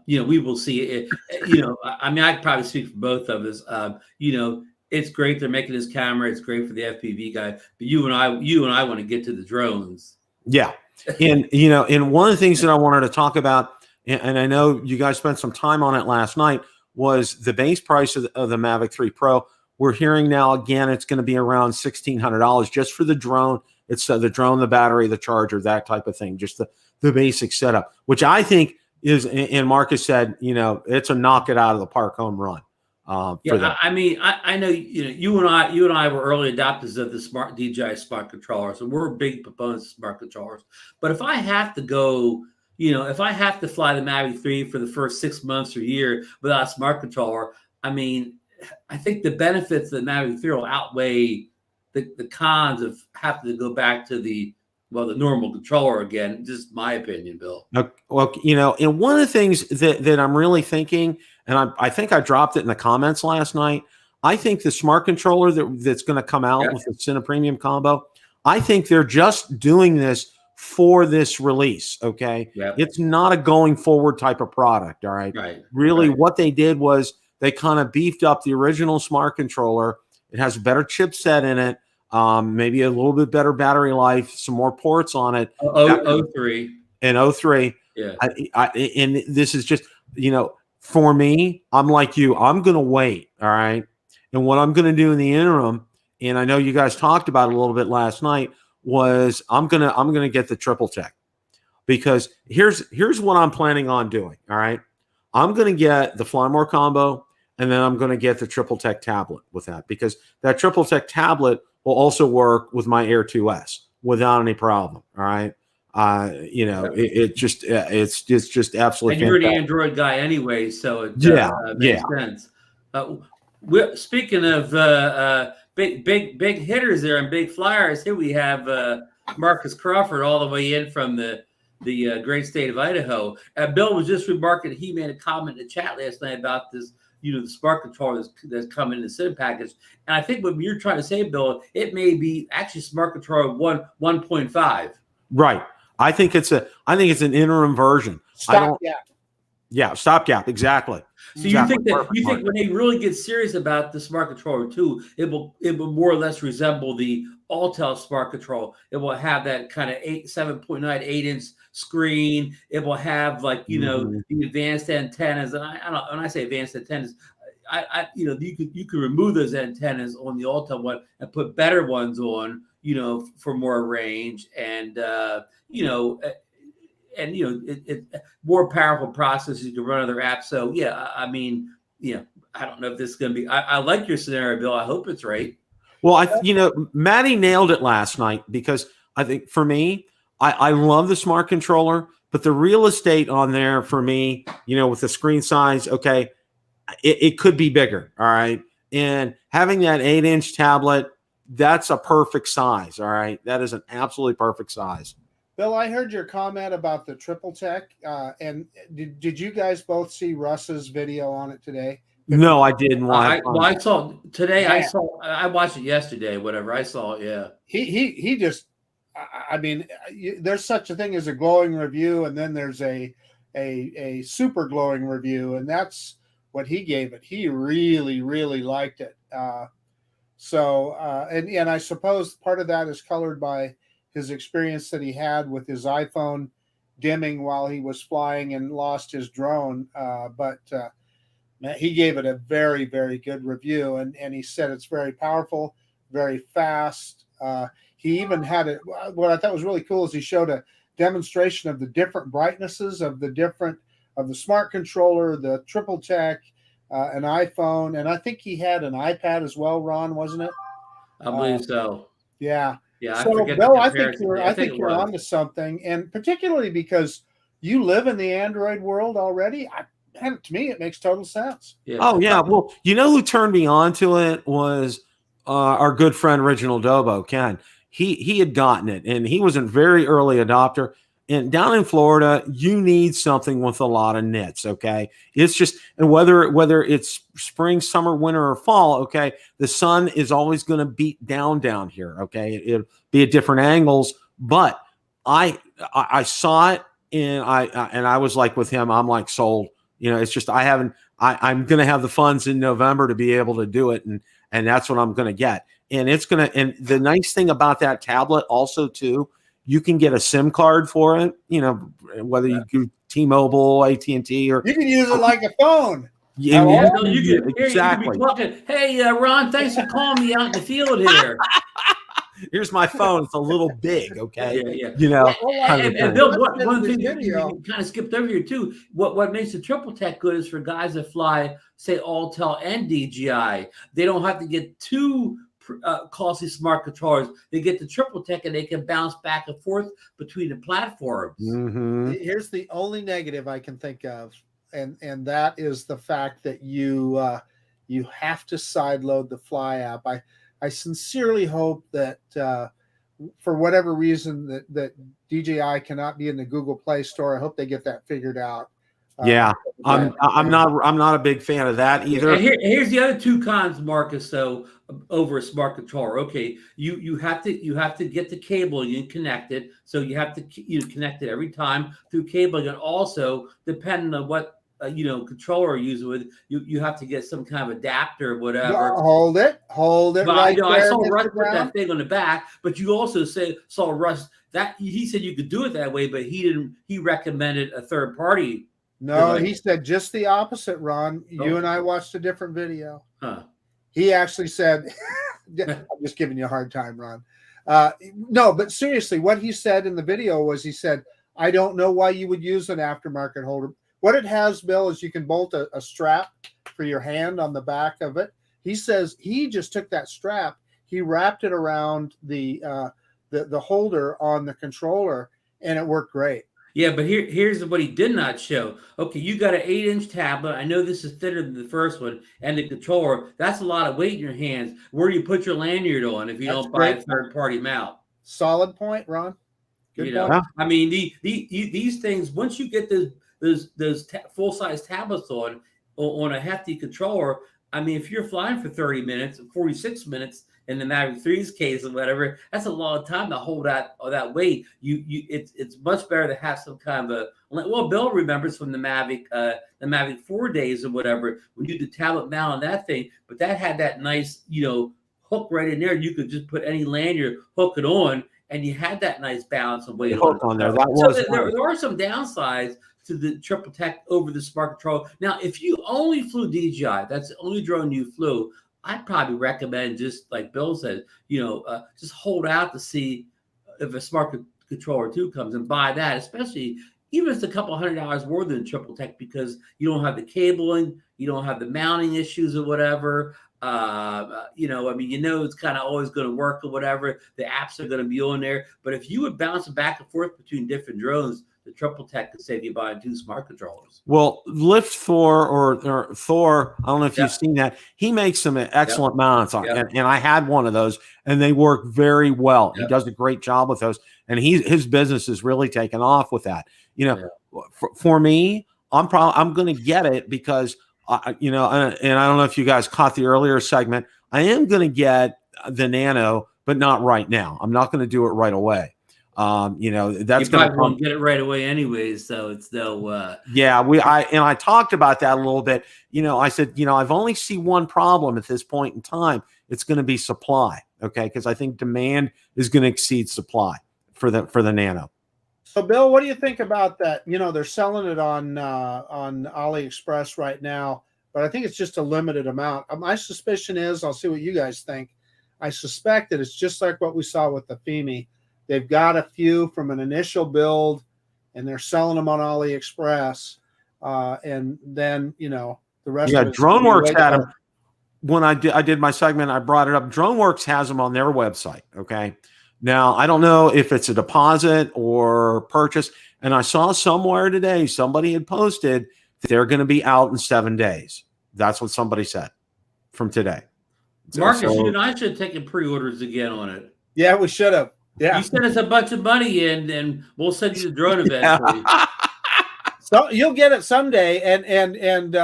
we will see it. I mean, I could probably speak for both of us. It's great they're making this camera. It's great for the FPV guy. But you and I want to get to the drones. Yeah, and one of the things that I wanted to talk about, and I know you guys spent some time on it last night, was the base price of the Mavic 3 Pro. We're hearing now again it's going to be around $1,600 just for the drone. It's the drone, the battery, the charger, that type of thing. Just the basic setup, which I think is, and Marcus said, it's a knock it out of the park home run. I mean, I know you and I were early adopters of the DJI smart controllers, and we're big proponents of smart controllers. But if I have to go, if I have to fly the Mavic 3 for the first 6 months or year without a smart controller, I mean, I think the benefits of the Mavic 3 will outweigh the cons of having to go back to the normal controller again. Just my opinion, Bill. Well, and one of the things that I'm really thinking, and I think I dropped it in the comments last night, I think the smart controller that's going to come out with the Cine Premium combo, I think they're just doing this for this release, okay? Yeah. It's not a going forward type of product, all right? Right. Really, what they did was they kind of beefed up the original smart controller. It has a better chipset in it, maybe a little bit better battery life, some more ports on it. 03. And 03. Yeah. And this is just, for me, I'm like you. I'm going to wait, all right? And what I'm going to do in the interim, and I know you guys talked about it a little bit last night, was I'm going to get the triple tech. Because here's what I'm planning on doing, all right? I'm going to get the Fly More combo, and then I'm going to get the triple tech tablet with that, because that triple tech tablet will also work with my Air 2S without any problem, all right? It's just absolutely. And you're an Android guy anyway, so it makes sense. Speaking of big hitters there and big flyers, here we have Marcus Crawford all the way in from the great state of Idaho. Bill was just remarking, he made a comment in the chat last night about this, the smart controller that's coming in the SIM package. And I think what you're trying to say, Bill, it may be actually smart controller 1.5. Right. I think it's an interim version. Stopgap. Yeah, stopgap. Exactly. So you think when they really get serious about the smart controller too, it will more or less resemble the Autel smart control. It will have that kind of 7.9 8-inch screen. It will have the advanced antennas. And when I say advanced antennas, you could remove those antennas on the Autel one and put better ones on, for more range and more powerful processors. You can run other apps. So yeah, I mean, I don't know if this is going to be. I like your scenario, Bill. I hope it's right. Well, Maddie nailed it last night, because I think for me, I love the smart controller, but the real estate on there for me, with the screen size, okay, it could be bigger, all right, and having that 8-inch tablet, that's a perfect size, all right. That is an absolutely perfect size. Bill, I heard your comment about the triple tech, and did you guys both see Russ's video on it today? No, I didn't. I saw today. I watched it yesterday. Whatever I saw, yeah. He just, I mean, there's such a thing as a glowing review, and then there's a super glowing review, and that's what he gave it. He really, really liked it. And I suppose part of that is colored by his experience that he had with his iPhone dimming while he was flying and lost his drone. But he gave it a very, very good review, and he said it's very powerful, very fast. He even had it. What I thought was really cool is he showed a demonstration of the different brightnesses of the smart controller, the triple tech, an iPhone, and I think he had an iPad as well. Ron, wasn't it? I believe so. Yeah. Yeah. So, I forget Bill, the I think comparison. you're onto something, and particularly because you live in the Android world already. To me, it makes total sense. Yeah. Oh yeah. Well, you know who turned me on to it was our good friend Original Dobo, Ken. He had gotten it, and he was a very early adopter. And down in Florida, you need something with a lot of nits. Okay, it's just, and whether it's spring, summer, winter, or fall. Okay, the sun is always going to beat down here. Okay, it'll be at different angles, but I saw it, and I was like with him, I'm like sold. You know, it's just I'm going to have the funds in November to be able to do it, and that's what I'm going to get. And and the nice thing about that tablet also too, you can get a SIM card for it, you know, whether you do T-Mobile, AT&T, or you can use it like a phone. You can exactly. be talking, hey, Ron, thanks for calling me out in the field here. Here's my phone. It's a little big, okay? Yeah. You know, and Bill, one thing you kind of skipped over here too. What makes the triple tech good is for guys that fly, say, Autel and DJI. They don't have to get two costly smart controllers. They get the triple tech, and they can bounce back and forth between the platforms. Mm-hmm. Here's the only negative I can think of, and that is the fact that you have to sideload the Fly app. I sincerely hope that for whatever reason that DJI cannot be in the Google Play Store. I hope they get that figured out. Yeah, I'm not a big fan of that either. And here's the other two cons, Marcus. So over a smart controller, okay, you have to get the cabling and connect it. So you have to connect it every time through cabling, and also depending on what controller you're using with, you have to get some kind of adapter or whatever. Hold it. But right I saw Mr. Russ put Brown. that thing on the back, but you also saw Russ that he said you could do it that way, but he recommended a third party. No, he said just the opposite, Ron. You and I watched a different video. Huh. He actually said, I'm just giving you a hard time, Ron. No, but seriously, what he said in the video was, he said, I don't know why you would use an aftermarket holder. What it has, Bill, is you can bolt a strap for your hand on the back of it. He says he just took that strap, he wrapped it around the holder on the controller, and it worked great. Yeah, but here's what he did not show. Okay, you got an 8-inch tablet. I know this is thinner than the first one, and the controller. That's a lot of weight in your hands. Where do you put your lanyard on if you don't buy a third-party mount? Solid point, Ron. Good point. I mean, these things, once you get those full-size tablets on a hefty controller, I mean, if you're flying for 30 minutes, 46 minutes in the Mavic 3's case or whatever, that's a long time to hold that weight. It's much better to have some kind of Bill remembers from the Mavic 4 days or whatever, when you did the tablet mount on that thing, but that had that nice, hook right in there. You could just put any lanyard, hook it on, and you had that nice balance of weight on there. There are some downsides to the triple tech over the smart control. Now, if you only flew DJI, that's the only drone you flew, I'd probably recommend, just like Bill said, just hold out to see if a smart controller 2 comes and buy that, especially even if it's a couple $100 more than triple tech, because you don't have the cabling, you don't have the mounting issues or whatever. It's kind of always going to work or whatever. The apps are going to be on there. But if you would bounce back and forth between different drones, the triple tech could save you buying 2 smart controllers. Well, Lift Thor or Thor, I don't know if you've seen that. He makes some excellent mounts on, and I had one of those, and they work very well. He does a great job with those, and his business is really taken off with that. For me, I'm going to get it because and I don't know if you guys caught the earlier segment. I am going to get the Nano, but not right now. I'm not going to do it right away. You know, that's you going probably won't get it right away anyways, so it's no. Yeah, I talked about that a little bit. You know, I said, you know, I've only see one problem at this point in time. It's going to be supply, okay? Because I think demand is going to exceed supply for the Nano. So, Bill, what do you think about that? You know, they're selling it on AliExpress right now, but I think it's just a limited amount. My suspicion is, I'll see what you guys think. I suspect that it's just like what we saw with the Fimi. They've got a few from an initial build, and they're selling them on AliExpress, and then you know the rest. Yeah, of it's DroneWorks had them. When I did my segment, I brought it up. DroneWorks has them on their website. Okay. Now, I don't know if it's a deposit or purchase. And I saw somewhere today, somebody had posted that they're going to be out in 7 days. That's what somebody said from today. Marcus, you and I should have taken pre-orders again on it. Yeah, we should have. Yeah. You send us a bunch of money in, and we'll send you the drone eventually. So you'll get it someday. And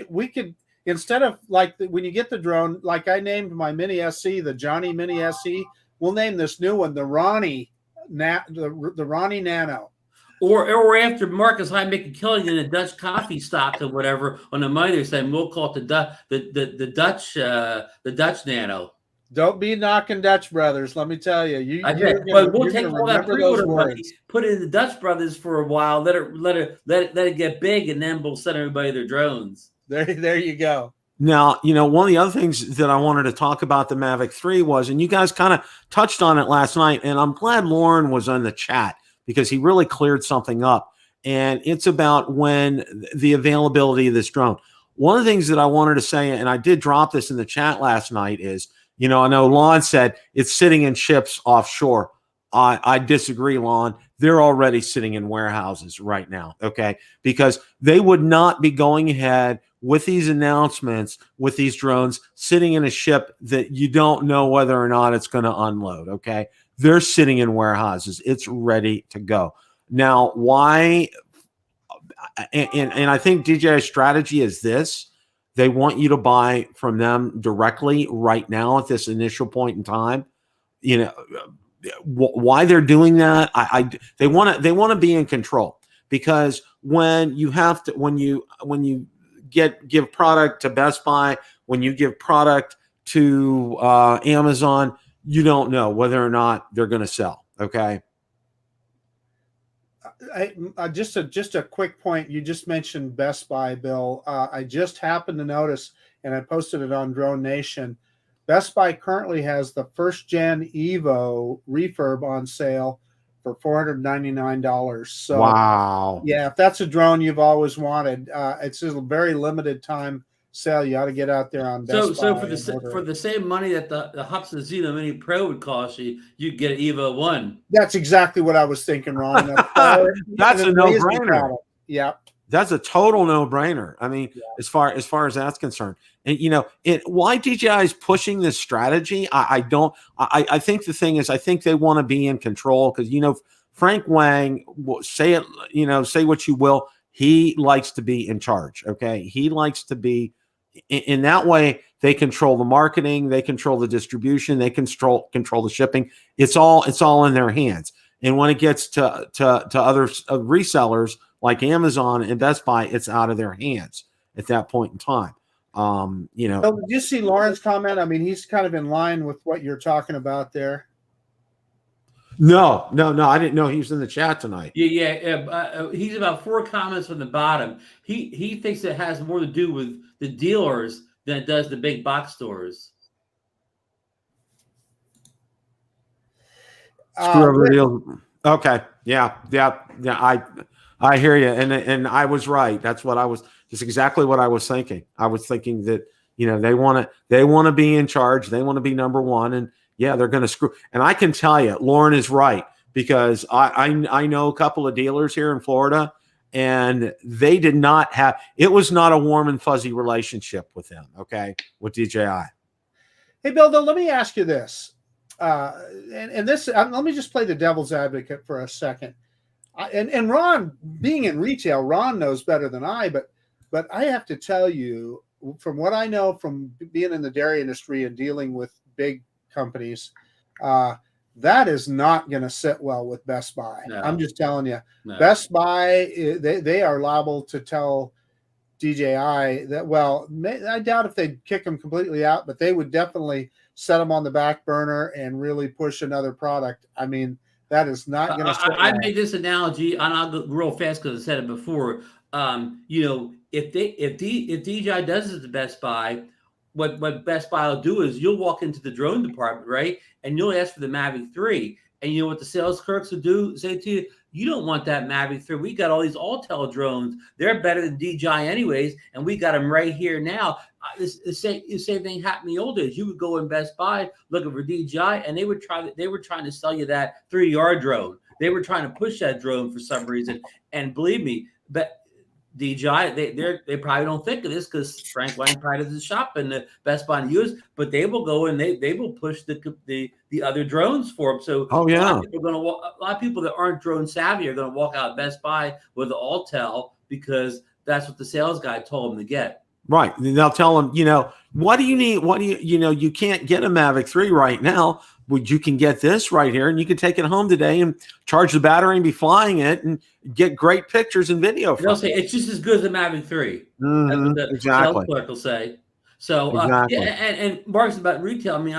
we could, instead of like when you get the drone, like I named my Mini SC, the Johnny Mini SC, we'll name this new one the Ronnie Nano. Or after Marcus and I make a killing in a Dutch coffee stock or whatever on the minor side, we'll call it the Dutch Nano. Don't be knocking Dutch brothers, let me tell you. But we'll take all that pre-order money, put it in the Dutch brothers for a while, let it get big, and then we'll send everybody their drones. There you go. Now, you know, one of the other things that I wanted to talk about the Mavic 3 was, and you guys kind of touched on it last night, and I'm glad Lauren was on the chat because he really cleared something up. And it's about when the availability of this drone. One of the things that I wanted to say, and I did drop this in the chat last night, is, you know, I know Lon said it's sitting in ships offshore. I disagree, Lon. They're already sitting in warehouses right now, okay? Because they would not be going ahead with these announcements, with these drones sitting in a ship that you don't know whether or not it's going to unload, okay? They're sitting in warehouses. It's ready to go. Now, why? And I think DJI's strategy is this. They want you to buy from them directly right now at this initial point in time. You know, why they're doing that? They want to be in control, because when you have to, when you give product to Best Buy, when you give product to Amazon, you don't know whether or not they're going to sell. Okay. Just a quick point. You just mentioned Best Buy, Bill. I just happened to notice, and I posted it on Drone Nation. Best Buy currently has the first gen Evo refurb on sale for $499. So, wow. Yeah, if that's a drone you've always wanted, it's a very limited time sale. You ought to get out there on Best Buy. So for the same money that the Hubsan Zino Mini Pro would cost you, you'd get an Evo 1. That's exactly what I was thinking, Ron. That's a no-brainer. Yeah. That's a total no-brainer. I mean, yeah. as far as that's concerned. And you know, why DJI is pushing this strategy, I think the thing is, I think they want to be in control, because, you know, Frank Wang, say it, you know, say what you will, he likes to be in charge. Okay. He likes to be in that way. They control the marketing, they control the distribution, they control the shipping. It's all in their hands. And when it gets to other resellers like Amazon and Best Buy, it's out of their hands at that point in time. You know, so did you see Lauren's comment? I mean, he's kind of in line with what you're talking about there. No, I didn't know he was in the chat tonight. Yeah. He's about 4 comments from the bottom. He thinks it has more to do with the dealers than it does the big box stores. Okay. Yeah. I hear you. And I was right. That's exactly what I was thinking. I was thinking that, you know, they want to be in charge. They want to be number one. And yeah, they're going to screw. And I can tell you, Lauren is right, because I know a couple of dealers here in Florida, and they did not have, it was not a warm and fuzzy relationship with them. Okay. With DJI. Hey, Bill, though, let me ask you this. And this, let me just play the devil's advocate for a second. And Ron, being in retail, Ron knows better than I, but I have to tell you, from what I know from being in the dairy industry and dealing with big companies, that is not going to sit well with Best Buy. No. I'm just telling you. No. Best Buy, they are liable to tell DJI that, well, I doubt if they'd kick them completely out, but they would definitely set them on the back burner and really push another product. I mean, that is not going to sit I well. made this analogy, and I'll go real fast because I said it before. You know, if DJI does it to Best Buy, what Best Buy will do is you'll walk into the drone department, right, and you'll ask for the Mavic 3, and you know what the sales clerks will say to you? You don't want that Mavic 3. We got all these Autel drones. They're better than DJI anyways, and we got them right here now. The same thing happened in the old days. You would go in Best Buy looking for DJI, and they were trying to sell you that 3-yard drone. They were trying to push that drone for some reason, and believe me, but DJI, they probably don't think of this because Frank Wang probably doesn't shop in the Best Buy in the US, but they will go and they will push the other drones for them. So oh yeah, a lot of people that aren't drone savvy are going to walk out of Best Buy with the Autel because that's what the sales guy told them to get. Right. They'll tell them, you know, what do you need? What do you know, you can't get a Mavic 3 right now. You can get this right here and you can take it home today and charge the battery and be flying it and get great pictures and video. They'll say it's just as good as the Mavic 3. That's what the exactly. sales clerk will say. So exactly. yeah, and Mark's about retail. I mean,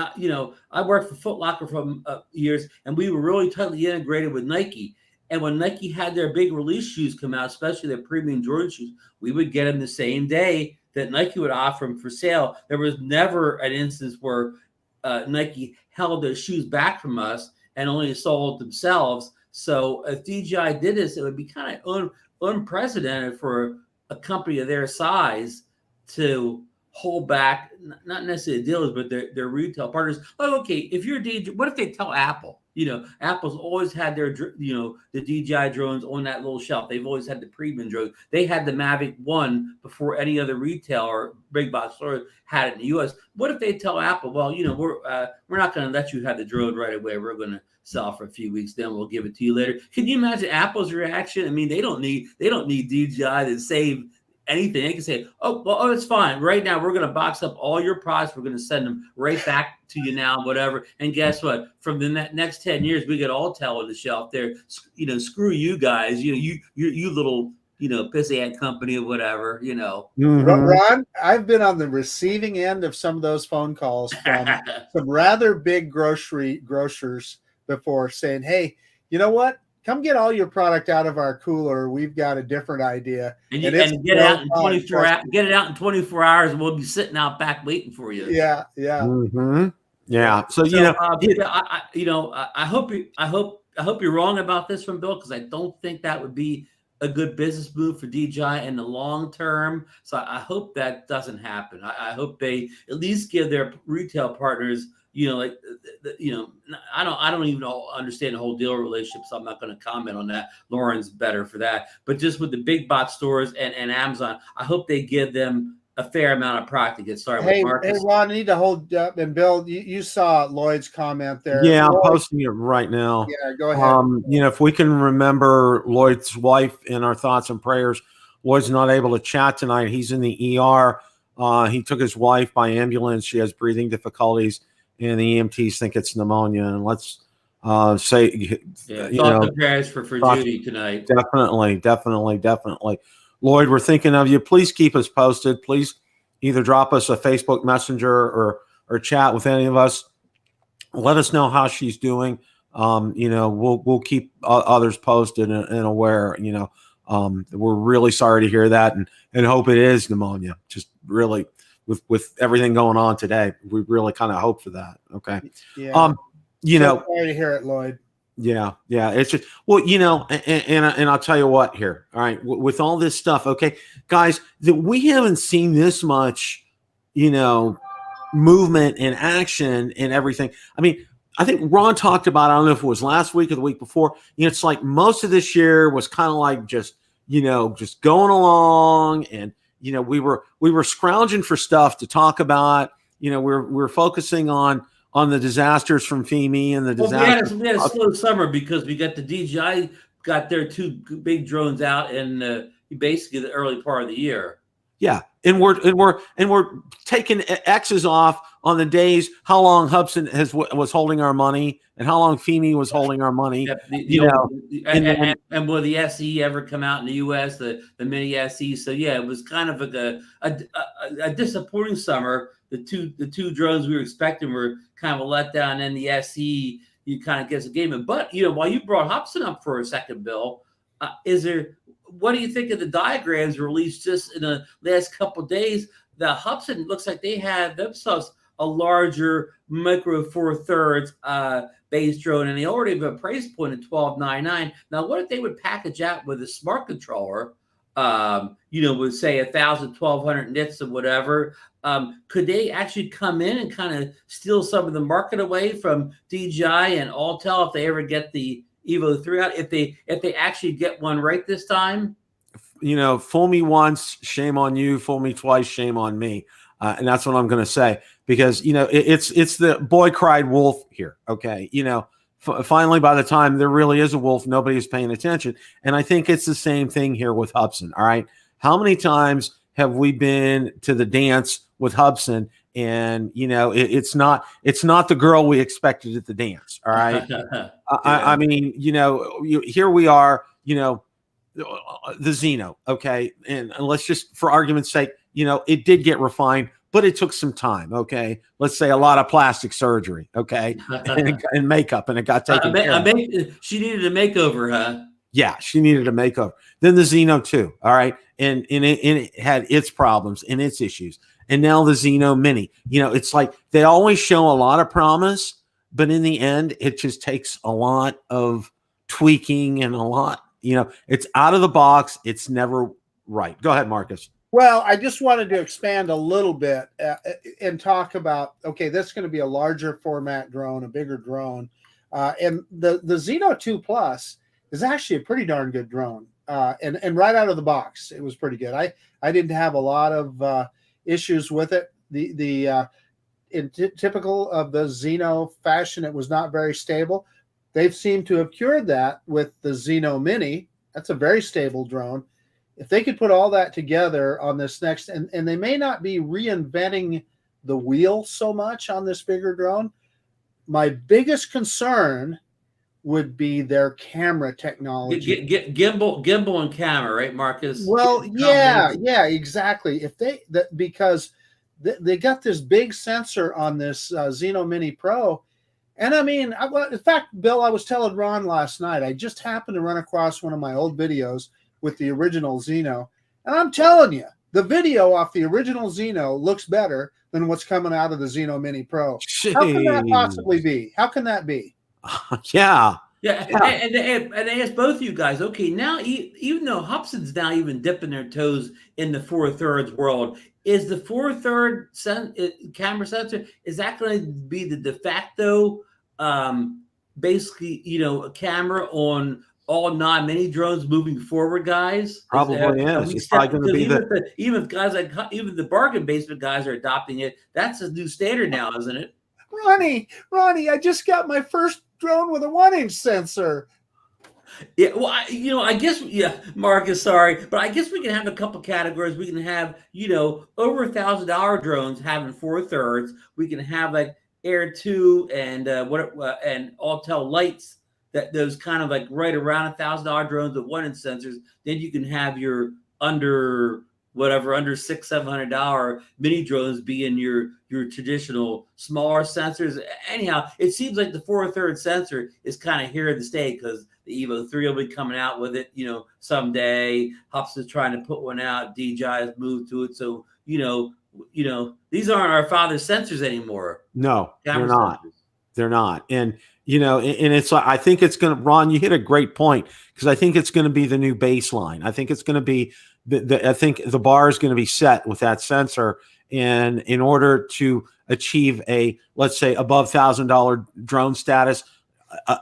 I worked for Foot Locker for years, and we were really tightly integrated with Nike. And when Nike had their big release shoes come out, especially their premium Jordan shoes, we would get them the same day that Nike would offer them for sale. There was never an instance where Nike held their shoes back from us and only sold themselves. So if DJI did this, it would be kind of unprecedented for a company of their size to hold back, not necessarily dealers, but their retail partners. Like, okay, if you're a DJ, what if they tell Apple? You know, Apple's always had their, the DJI drones on that little shelf. They've always had the premium drones. They had the Mavic 1 before any other retailer, big box store, had it in the U.S. What if they tell Apple, well, we're not going to let you have the drone right away. We're going to sell for a few weeks, then we'll give it to you later. Can you imagine Apple's reaction? I mean, they don't need DJI to save anything. They can say, oh, it's fine. Right now, we're going to box up all your products. We're going to send them right back to you now, whatever. And guess what? From the next 10 years, we get Autel on the shelf there. Screw you guys. You little, pissy ant company or whatever, Ron, I've been on the receiving end of some of those phone calls from some rather big grocers before saying, hey, you know what? Come get all your product out of our cooler. We've got a different idea. And get it out in 24 hours. Get it out in 24 hours, and we'll be sitting out back waiting for you. Yeah, yeah, yeah. So I hope you're wrong about this one, Bill, because I don't think that would be a good business move for DJI in the long term. So I hope that doesn't happen. I hope they at least give their retail partners. I don't even understand the whole dealer relationship, so I'm not going to comment on that. Lauren's better for that. But just with the big box stores and Amazon, I hope they give them a fair amount of product to get started with. Marcus. Hey, Ron, I need to hold up. And Bill, you saw Lloyd's comment there. Yeah, Lloyd, I'm posting it right now. Yeah, go ahead. If we can remember Lloyd's wife in our thoughts and prayers, Lloyd's not able to chat tonight. He's in the ER. He took his wife by ambulance. She has breathing difficulties. And the EMTs think it's pneumonia. And let's say, prayers for Judy tonight. Definitely. Lloyd, we're thinking of you. Please keep us posted. Please either drop us a Facebook Messenger or chat with any of us. Let us know how she's doing. We'll keep others posted and aware. We're really sorry to hear that and hope it is pneumonia. Just really. With everything going on today, we really kind of hope for that. Okay. Yeah. Sorry to hear it, Lloyd. Yeah. It's just, and I'll tell you what here. All right. With all this stuff. Okay, guys, that we haven't seen this much, movement and action and everything. I mean, I think Ron talked about, I don't know if it was last week or the week before, it's like most of this year was kind of like just going along and, we were scrounging for stuff to talk about. We're focusing on the disasters from Fimi and the disasters. We had a slow summer because we got the DJI got their 2 big drones out in basically the early part of the year. Yeah, and we're taking X's off on the days how long Hubsan was holding our money and how long Fimi was holding our money. Yep, and will the SE ever come out in the U.S. The Mini SE? So yeah, it was kind of like a disappointing summer. The two drones we were expecting were kind of a letdown, and the SE you kind of gets a game in. But while you brought Hubsan up for a second, Bill, what do you think of the diagrams released just in the last couple of days? The Hubsan looks like they had themselves a larger Micro Four Thirds base drone, and they already have a price point of $12.99. Now, what if they would package out with a smart controller? With say 1,000, 1,200 nits or whatever. Could they actually come in and kind of steal some of the market away from DJI and Autel if they ever get the Evo 3 out? If they actually get one right this time? Fool me once, shame on you. Fool me twice, shame on me. And that's what I'm going to say, because, it's the boy cried wolf here. Okay. Finally, by the time there really is a wolf, nobody's paying attention. And I think it's the same thing here with Hubsan. All right. How many times have we been to the dance with Hubsan? And, it's not the girl we expected at the dance. All right. I mean, here we are, the Zino. Okay. And let's just, for argument's sake, it did get refined, but it took some time. Okay. Let's say a lot of plastic surgery. Okay. and makeup, and it got taken care of. She needed a makeover, huh? Yeah. She needed a makeover. Then the Zino 2. All right. And it had its problems and its issues. And now the Zino Mini, it's like they always show a lot of promise, but in the end, it just takes a lot of tweaking and a lot, it's out of the box. It's never right. Go ahead, Marcus. Well, I just wanted to expand a little bit and talk about, okay, that's going to be a larger format drone, a bigger drone. And the Zino 2 Plus is actually a pretty darn good drone. And right out of the box, it was pretty good. I didn't have a lot of issues with it. In typical of the Zino fashion, it was not very stable. They've seemed to have cured that with the Zino Mini. That's a very stable drone. If they could put all that together on this next, and they may not be reinventing the wheel so much on this bigger drone, my biggest concern would be their camera technology. Gimbal and camera, right, Marcus? Well, yeah, exactly. Because they got this big sensor on this Zino Mini Pro. And I mean, in fact, Bill, I was telling Ron last night, I just happened to run across one of my old videos with the original Zino. And I'm telling you, the video off the original Zino looks better than what's coming out of the Zino Mini Pro. Jeez. How can that possibly be? How can that be? Yeah. And I asked both of you guys, okay, now even though Hubsan's now even dipping their toes in the 4/3 world, is the 4/3 camera sensor, is that going to be the de facto, basically, a camera on all non-mini drones moving forward, guys? Probably is. It's probably going to be even the bargain basement guys are adopting it. That's a new standard now, isn't it? Ronnie, I just got my first drone with a 1-inch sensor. Yeah, well, I guess, Marcus, sorry, but I guess we can have a couple categories. We can have, over $1,000 drones having 4/3. We can have like Air 2 and and Autel lights, those kind of like right around $1,000 drones with 1-inch sensors. Then you can have your under $600-700 mini drones being your traditional smaller sensors. Anyhow, it seems like the 4/3 sensor is kind of here to stay, because the Evo 3 will be coming out with it, someday. Hubsan's trying to put one out. DJI has moved to it. So, these aren't our father's sensors anymore. No, they're not. They're not. And, and it's, I think it's going to, Ron, you hit a great point, because I think it's going to be the new baseline. I think it's going to be, I think the bar is going to be set with that sensor. And in order to achieve let's say above $1,000 drone status,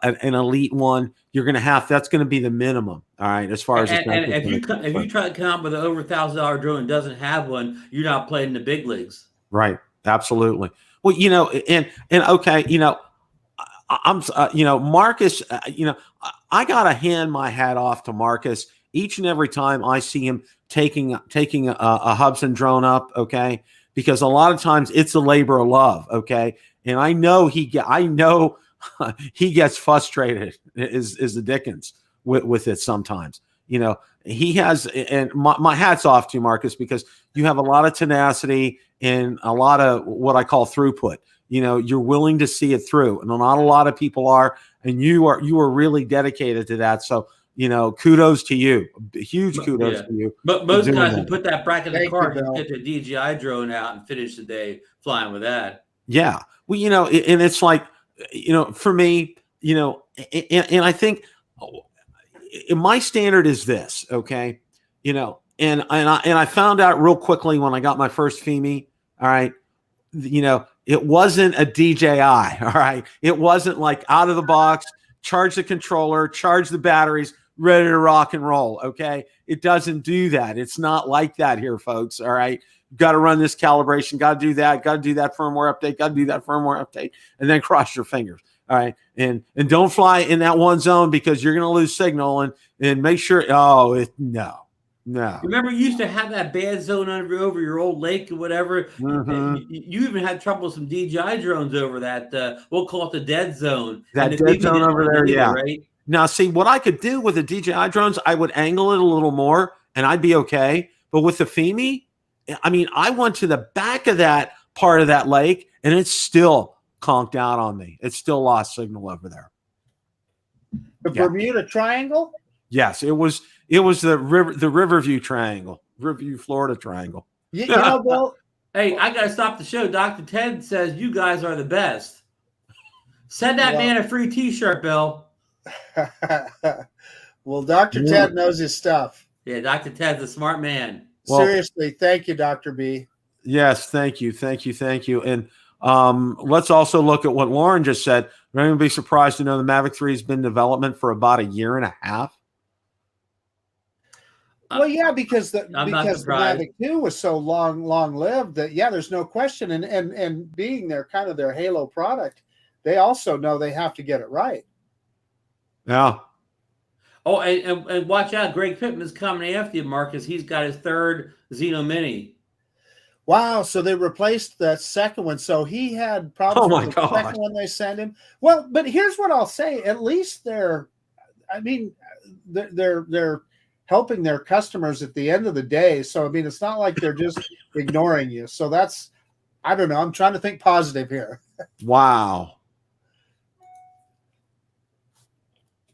an elite one, you're going to that's going to be the minimum. All right. As far as, if you try to come up with an over $1,000 drone and doesn't have one, you're not playing in the big leagues. Right. Absolutely. Well, and okay, I'm, Marcus, I got to hand my hat off to Marcus each and every time I see him taking a Hubsan drone up. Okay. because a lot of times it's a labor of love. Okay. And I know he gets frustrated is the Dickens with it sometimes. You know, he has, and my hat's off to you, Marcus, because you have a lot of tenacity and a lot of what I call throughput. You know, you're willing to see it through, and not a lot of people are, and you are really dedicated to that. So, you know, kudos to you. Huge kudos to you. But most guys who put that bracket in the Thank car you, can get their DJI drone out and finish the day flying with that. Yeah. Well, you know, and it's like, you know, for me, you know, and I think my standard is this, okay? You know, and I found out real quickly when I got my first Fimi, all right, you know, it wasn't a DJI, all right? It wasn't like out of the box, charge the controller, charge the batteries, ready to rock and roll, okay? It doesn't do that. It's not like that here, folks, all right? Got to run this calibration, got to do that firmware update, got to do that firmware update, and then cross your fingers. All right. And don't fly in that one zone because you're going to lose signal, and make sure. Oh, no. Remember, you used to have that bad zone over your old lake or whatever. Mm-hmm. You even had trouble with some DJI drones over that. We'll call it the dead zone. That dead zone over there. Yeah. Right. Now, see what I could do with the DJI drones, I would angle it a little more and I'd be okay. But with the Fimi, I mean, I went to the back of that part of that lake and it's still conked out on me. It still lost signal over there. The Bermuda Triangle? Yes, it was the Riverview Triangle, Riverview, Florida Triangle. You know, Bill. Hey, I got to stop the show. Dr. Ted says you guys are the best. Send that man a free T-shirt, Bill. Well, Dr. Ted knows his stuff. Yeah, Dr. Ted's a smart man. Well, seriously, thank you, Dr. B. Yes, thank you. And let's also look at what Lauren just said. You're going to be surprised to know the Mavic 3 has been in development for about a year and a half. Well, yeah, because the Mavic 2 was so long lived that there's no question. And being their kind of their halo product, they also know they have to get it right. Yeah. Oh, and watch out, Greg Pittman's coming after you, Marcus. He's got his third Zino Mini. Wow, so they replaced the second one. So he had problems with the second one they sent him. Well, but here's what I'll say. At least they're helping their customers at the end of the day. So, I mean, it's not like they're just ignoring you. So that's, I don't know. I'm trying to think positive here. Wow.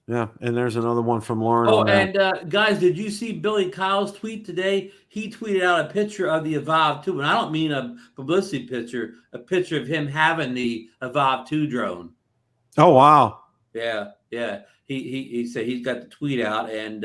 Yeah, and there's another one from Lauren. Oh, and guys, did you see Billy Kyle's tweet today? He tweeted out a picture of the Evolve 2, and I don't mean a publicity picture, a picture of him having the Evolve 2 drone. Oh, wow. Yeah. He said he's got the tweet out, and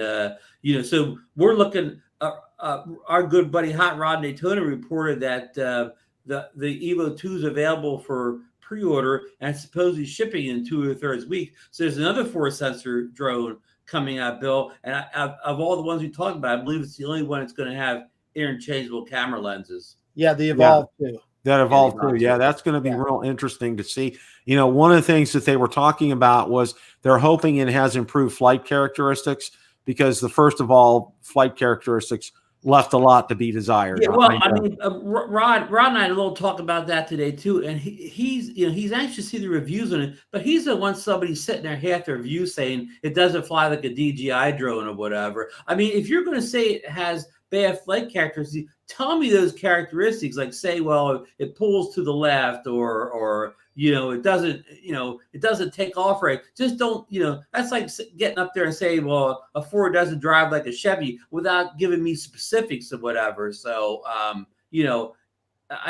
so we're looking. Our good buddy Hot Rod Daytona reported that the Evo 2 is available for pre-order and supposedly shipping in 2 or 3 weeks. So there's another 4-sensor drone coming out, Bill. And of all the ones we talked about, I believe it's the only one that's going to have interchangeable camera lenses. Yeah, the Evolve 2. That Evolve 2. Yeah, that's going to be real interesting to see. You know, one of the things that they were talking about was they're hoping it has improved flight characteristics, because the first of all, flight characteristics left a lot to be desired. Yeah, well, I mean, Rod and I had a little talk about that today too, and he's anxious to see the reviews on it, but he's the one somebody sitting there half the review saying it doesn't fly like a DJI drone or whatever. I mean, if you're going to say it has bad flight characteristics, tell me those characteristics. Like say, well, it pulls to the left, or it doesn't take off right. Just don't, that's like getting up there and saying, well, a Ford doesn't drive like a Chevy without giving me specifics of whatever. So, I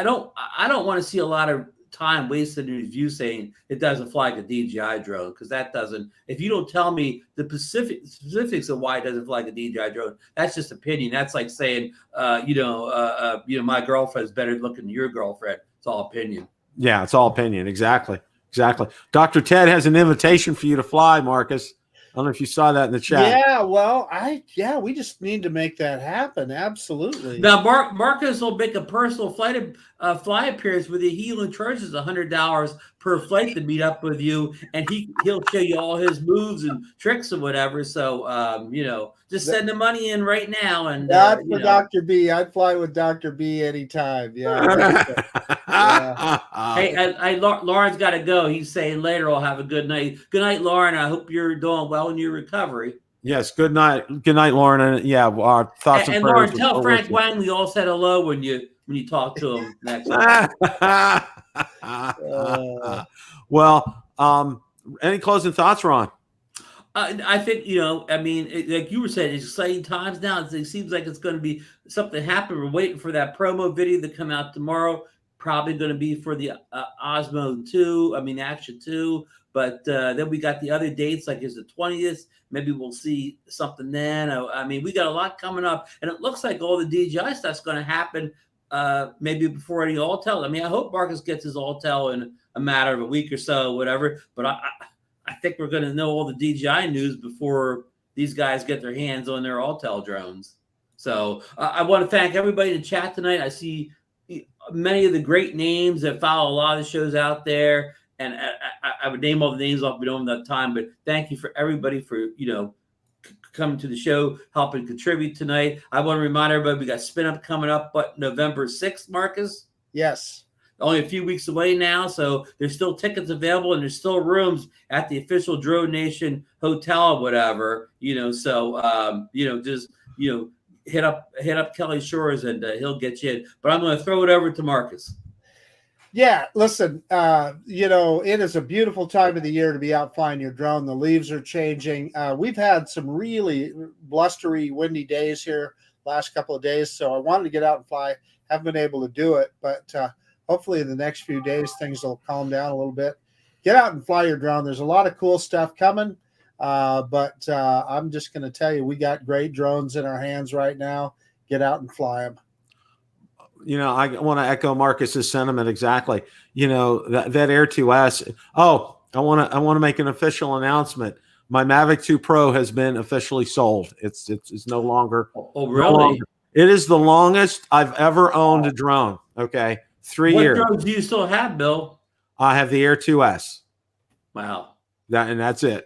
don't want to see a lot of time wasted in review saying it doesn't fly like a DJI drone, because that doesn't, if you don't tell me the specifics of why it doesn't fly like a DJI drone, that's just opinion. That's like saying, my girlfriend's better looking than your girlfriend. It's all opinion. Yeah, it's all opinion. Exactly. Dr. Ted has an invitation for you to fly, Marcus. I don't know if you saw that in the chat. Yeah, well, we just need to make that happen. Absolutely. Now, Marcus will make a personal fly appearance with you. He only charges $100 per flight to meet up with you, and he'll show you all his moves and tricks and whatever. So you know, just send the money in right now. And not for you know. Dr. B. I'd fly with Dr. B anytime. Yeah. Hey, Lauren's got to go. He's saying later I'll have a good night. Good night, Lauren. I hope you're doing well in your recovery. Yes. Good night. Good night, Lauren. And yeah, our thoughts and prayers. Lauren, tell Frank Wang we all said hello when you talk to him next time. Well, any closing thoughts, Ron? I think, you know, I mean, like you were saying, it's exciting times now. It seems like it's going to be something happen. We're waiting for that promo video to come out tomorrow. Probably going to be for the Osmo 2, Action 2. But then we got the other dates, like it's the 20th. Maybe we'll see something then. I mean, we got a lot coming up. And it looks like all the DJI stuff's going to happen maybe before any Autel. I mean, I hope Marcus gets his Autel in a matter of a week or so, whatever. But I think we're going to know all the DJI news before these guys get their hands on their Autel drones. So I want to thank everybody in the chat tonight. I see many of the great names that follow a lot of the shows out there. And I would name all the names off, we don't have enough time. But thank you for everybody for, you know, coming to the show, helping contribute tonight. I want to remind everybody we got Spin Up coming up, but November 6th, Marcus? Yes. Only a few weeks away now, so there's still tickets available and there's still rooms at the official Drone Nation hotel or whatever, you know. So you know, just, you know, hit up Kelly Shores and he'll get you in. But I'm going to throw it over to Marcus. Yeah, listen, you know, it is a beautiful time of the year to be out flying your drone. The leaves are changing. We've had some really blustery, windy days here last couple of days, so I wanted to get out and fly. Haven't been able to do it, but hopefully in the next few days, things will calm down a little bit. Get out and fly your drone. There's a lot of cool stuff coming, but I'm just going to tell you, we got great drones in our hands right now. Get out and fly them. You know, I want to echo Marcus's sentiment exactly. You know, that Air 2S. Oh, I want to make an official announcement. My Mavic 2 Pro has been officially sold. It's no longer. Oh, really? No longer. It is the longest I've ever owned a drone. Okay, 3 years. What drones do you still have, Bill? I have the Air 2S. Wow. That's it.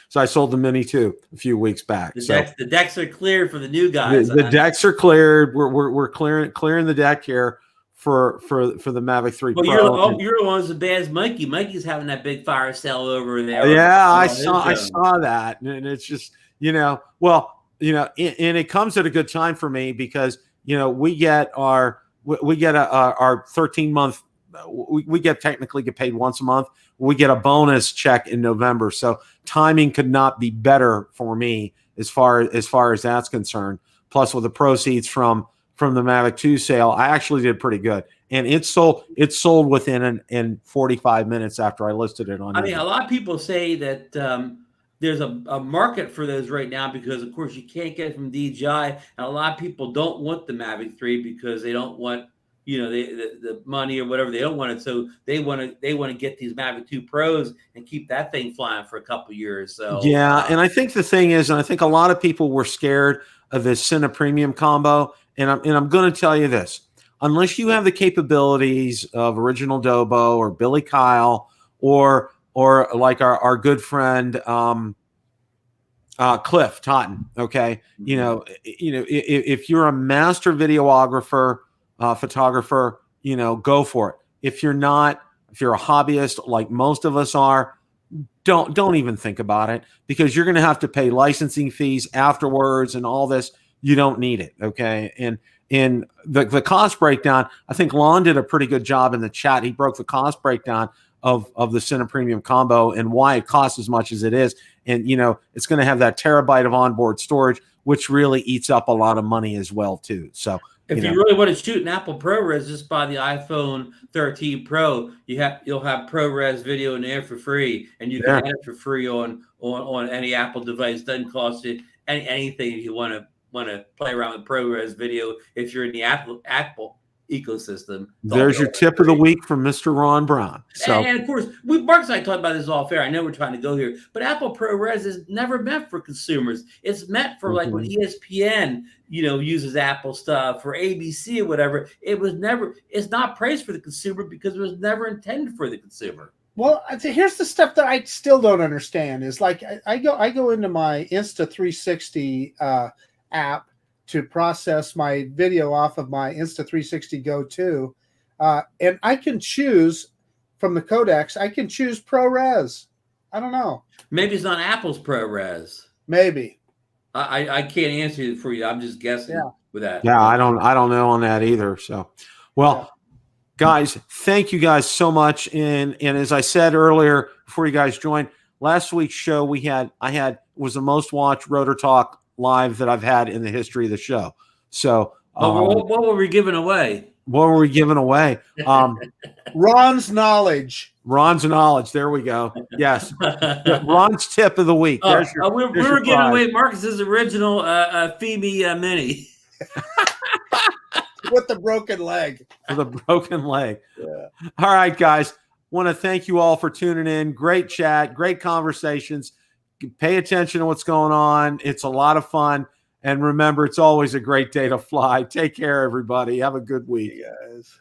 So I sold the Mini 2 a few weeks back. The decks are cleared for the new guys. The decks are cleared. We're clearing the deck here for the Mavic 3 Well, Pro. You're the ones as bad as Mikey. Mikey's having that big fire sale over there. Yeah, I saw that, and it's just, you know, well, you know, and it comes at a good time for me because, you know, we get our 13-month. We technically get paid once a month. We get a bonus check in November, so timing could not be better for me as far as that's concerned. Plus, with the proceeds from the Mavic 2 sale, I actually did pretty good, and it sold within 45 minutes after I listed it on. I mean, a lot of people say that there's a market for those right now because, of course, you can't get it from DJI, and a lot of people don't want the Mavic 3 because they don't want, you know, the money or whatever. They don't want it, so they want to get these Mavic 2 Pros and keep that thing flying for a couple years. So yeah, and I think the thing is, and I think a lot of people were scared of this Cine Premium combo, and I'm going to tell you this: unless you have the capabilities of Original Dobo or Billy Kyle or like our good friend Cliff Totten, okay, you know, if you're a master videographer, photographer, you know, go for it. If you're not, if you're a hobbyist like most of us are, don't even think about it, because you're going to have to pay licensing fees afterwards and all this. You don't need it, okay? And in the cost breakdown, I think Lon did a pretty good job in the chat. He broke the cost breakdown of the Cine Premium combo and why it costs as much as it is. And, you know, it's going to have that terabyte of onboard storage, which really eats up a lot of money as well, too. So if you really want to shoot an Apple ProRes, just buy the iPhone 13 Pro. You'll have ProRes video in there for free, and you can add it for free on any Apple device. Doesn't cost you anything if you want to play around with ProRes video if you're in the Apple ecosystem. There's your tip of the week from Mr. Ron Brown. So, and of course, Mark and I talked about this all fair. I know we're trying to go here, but Apple ProRes is never meant for consumers. It's meant for like when ESPN, you know, uses Apple stuff or ABC or whatever. It's not priced for the consumer because it was never intended for the consumer. Well, here's the stuff that I still don't understand. Is like I go into my Insta360 app to process my video off of my Insta360 Go 2, and I can choose from the codecs. I can choose ProRes. I don't know. Maybe it's not Apple's ProRes. Maybe. I can't answer it for you. I'm just guessing with that. Yeah, I don't know on that either. So, well, guys, thank you guys so much. And as I said earlier, before you guys joined, last week's show was the most watched Rotor Talk live that I've had in the history of the show. So, what were we giving away? What were we giving away? Ron's knowledge. Ron's knowledge. There we go. Yes. Ron's tip of the week. We were giving away Marcus's original Fimi Mini. With the broken leg. With a broken leg. Yeah. All right, guys. Want to thank you all for tuning in. Great chat, great conversations. Pay attention to what's going on. It's a lot of fun. And remember, it's always a great day to fly. Take care, everybody. Have a good week. Hey guys.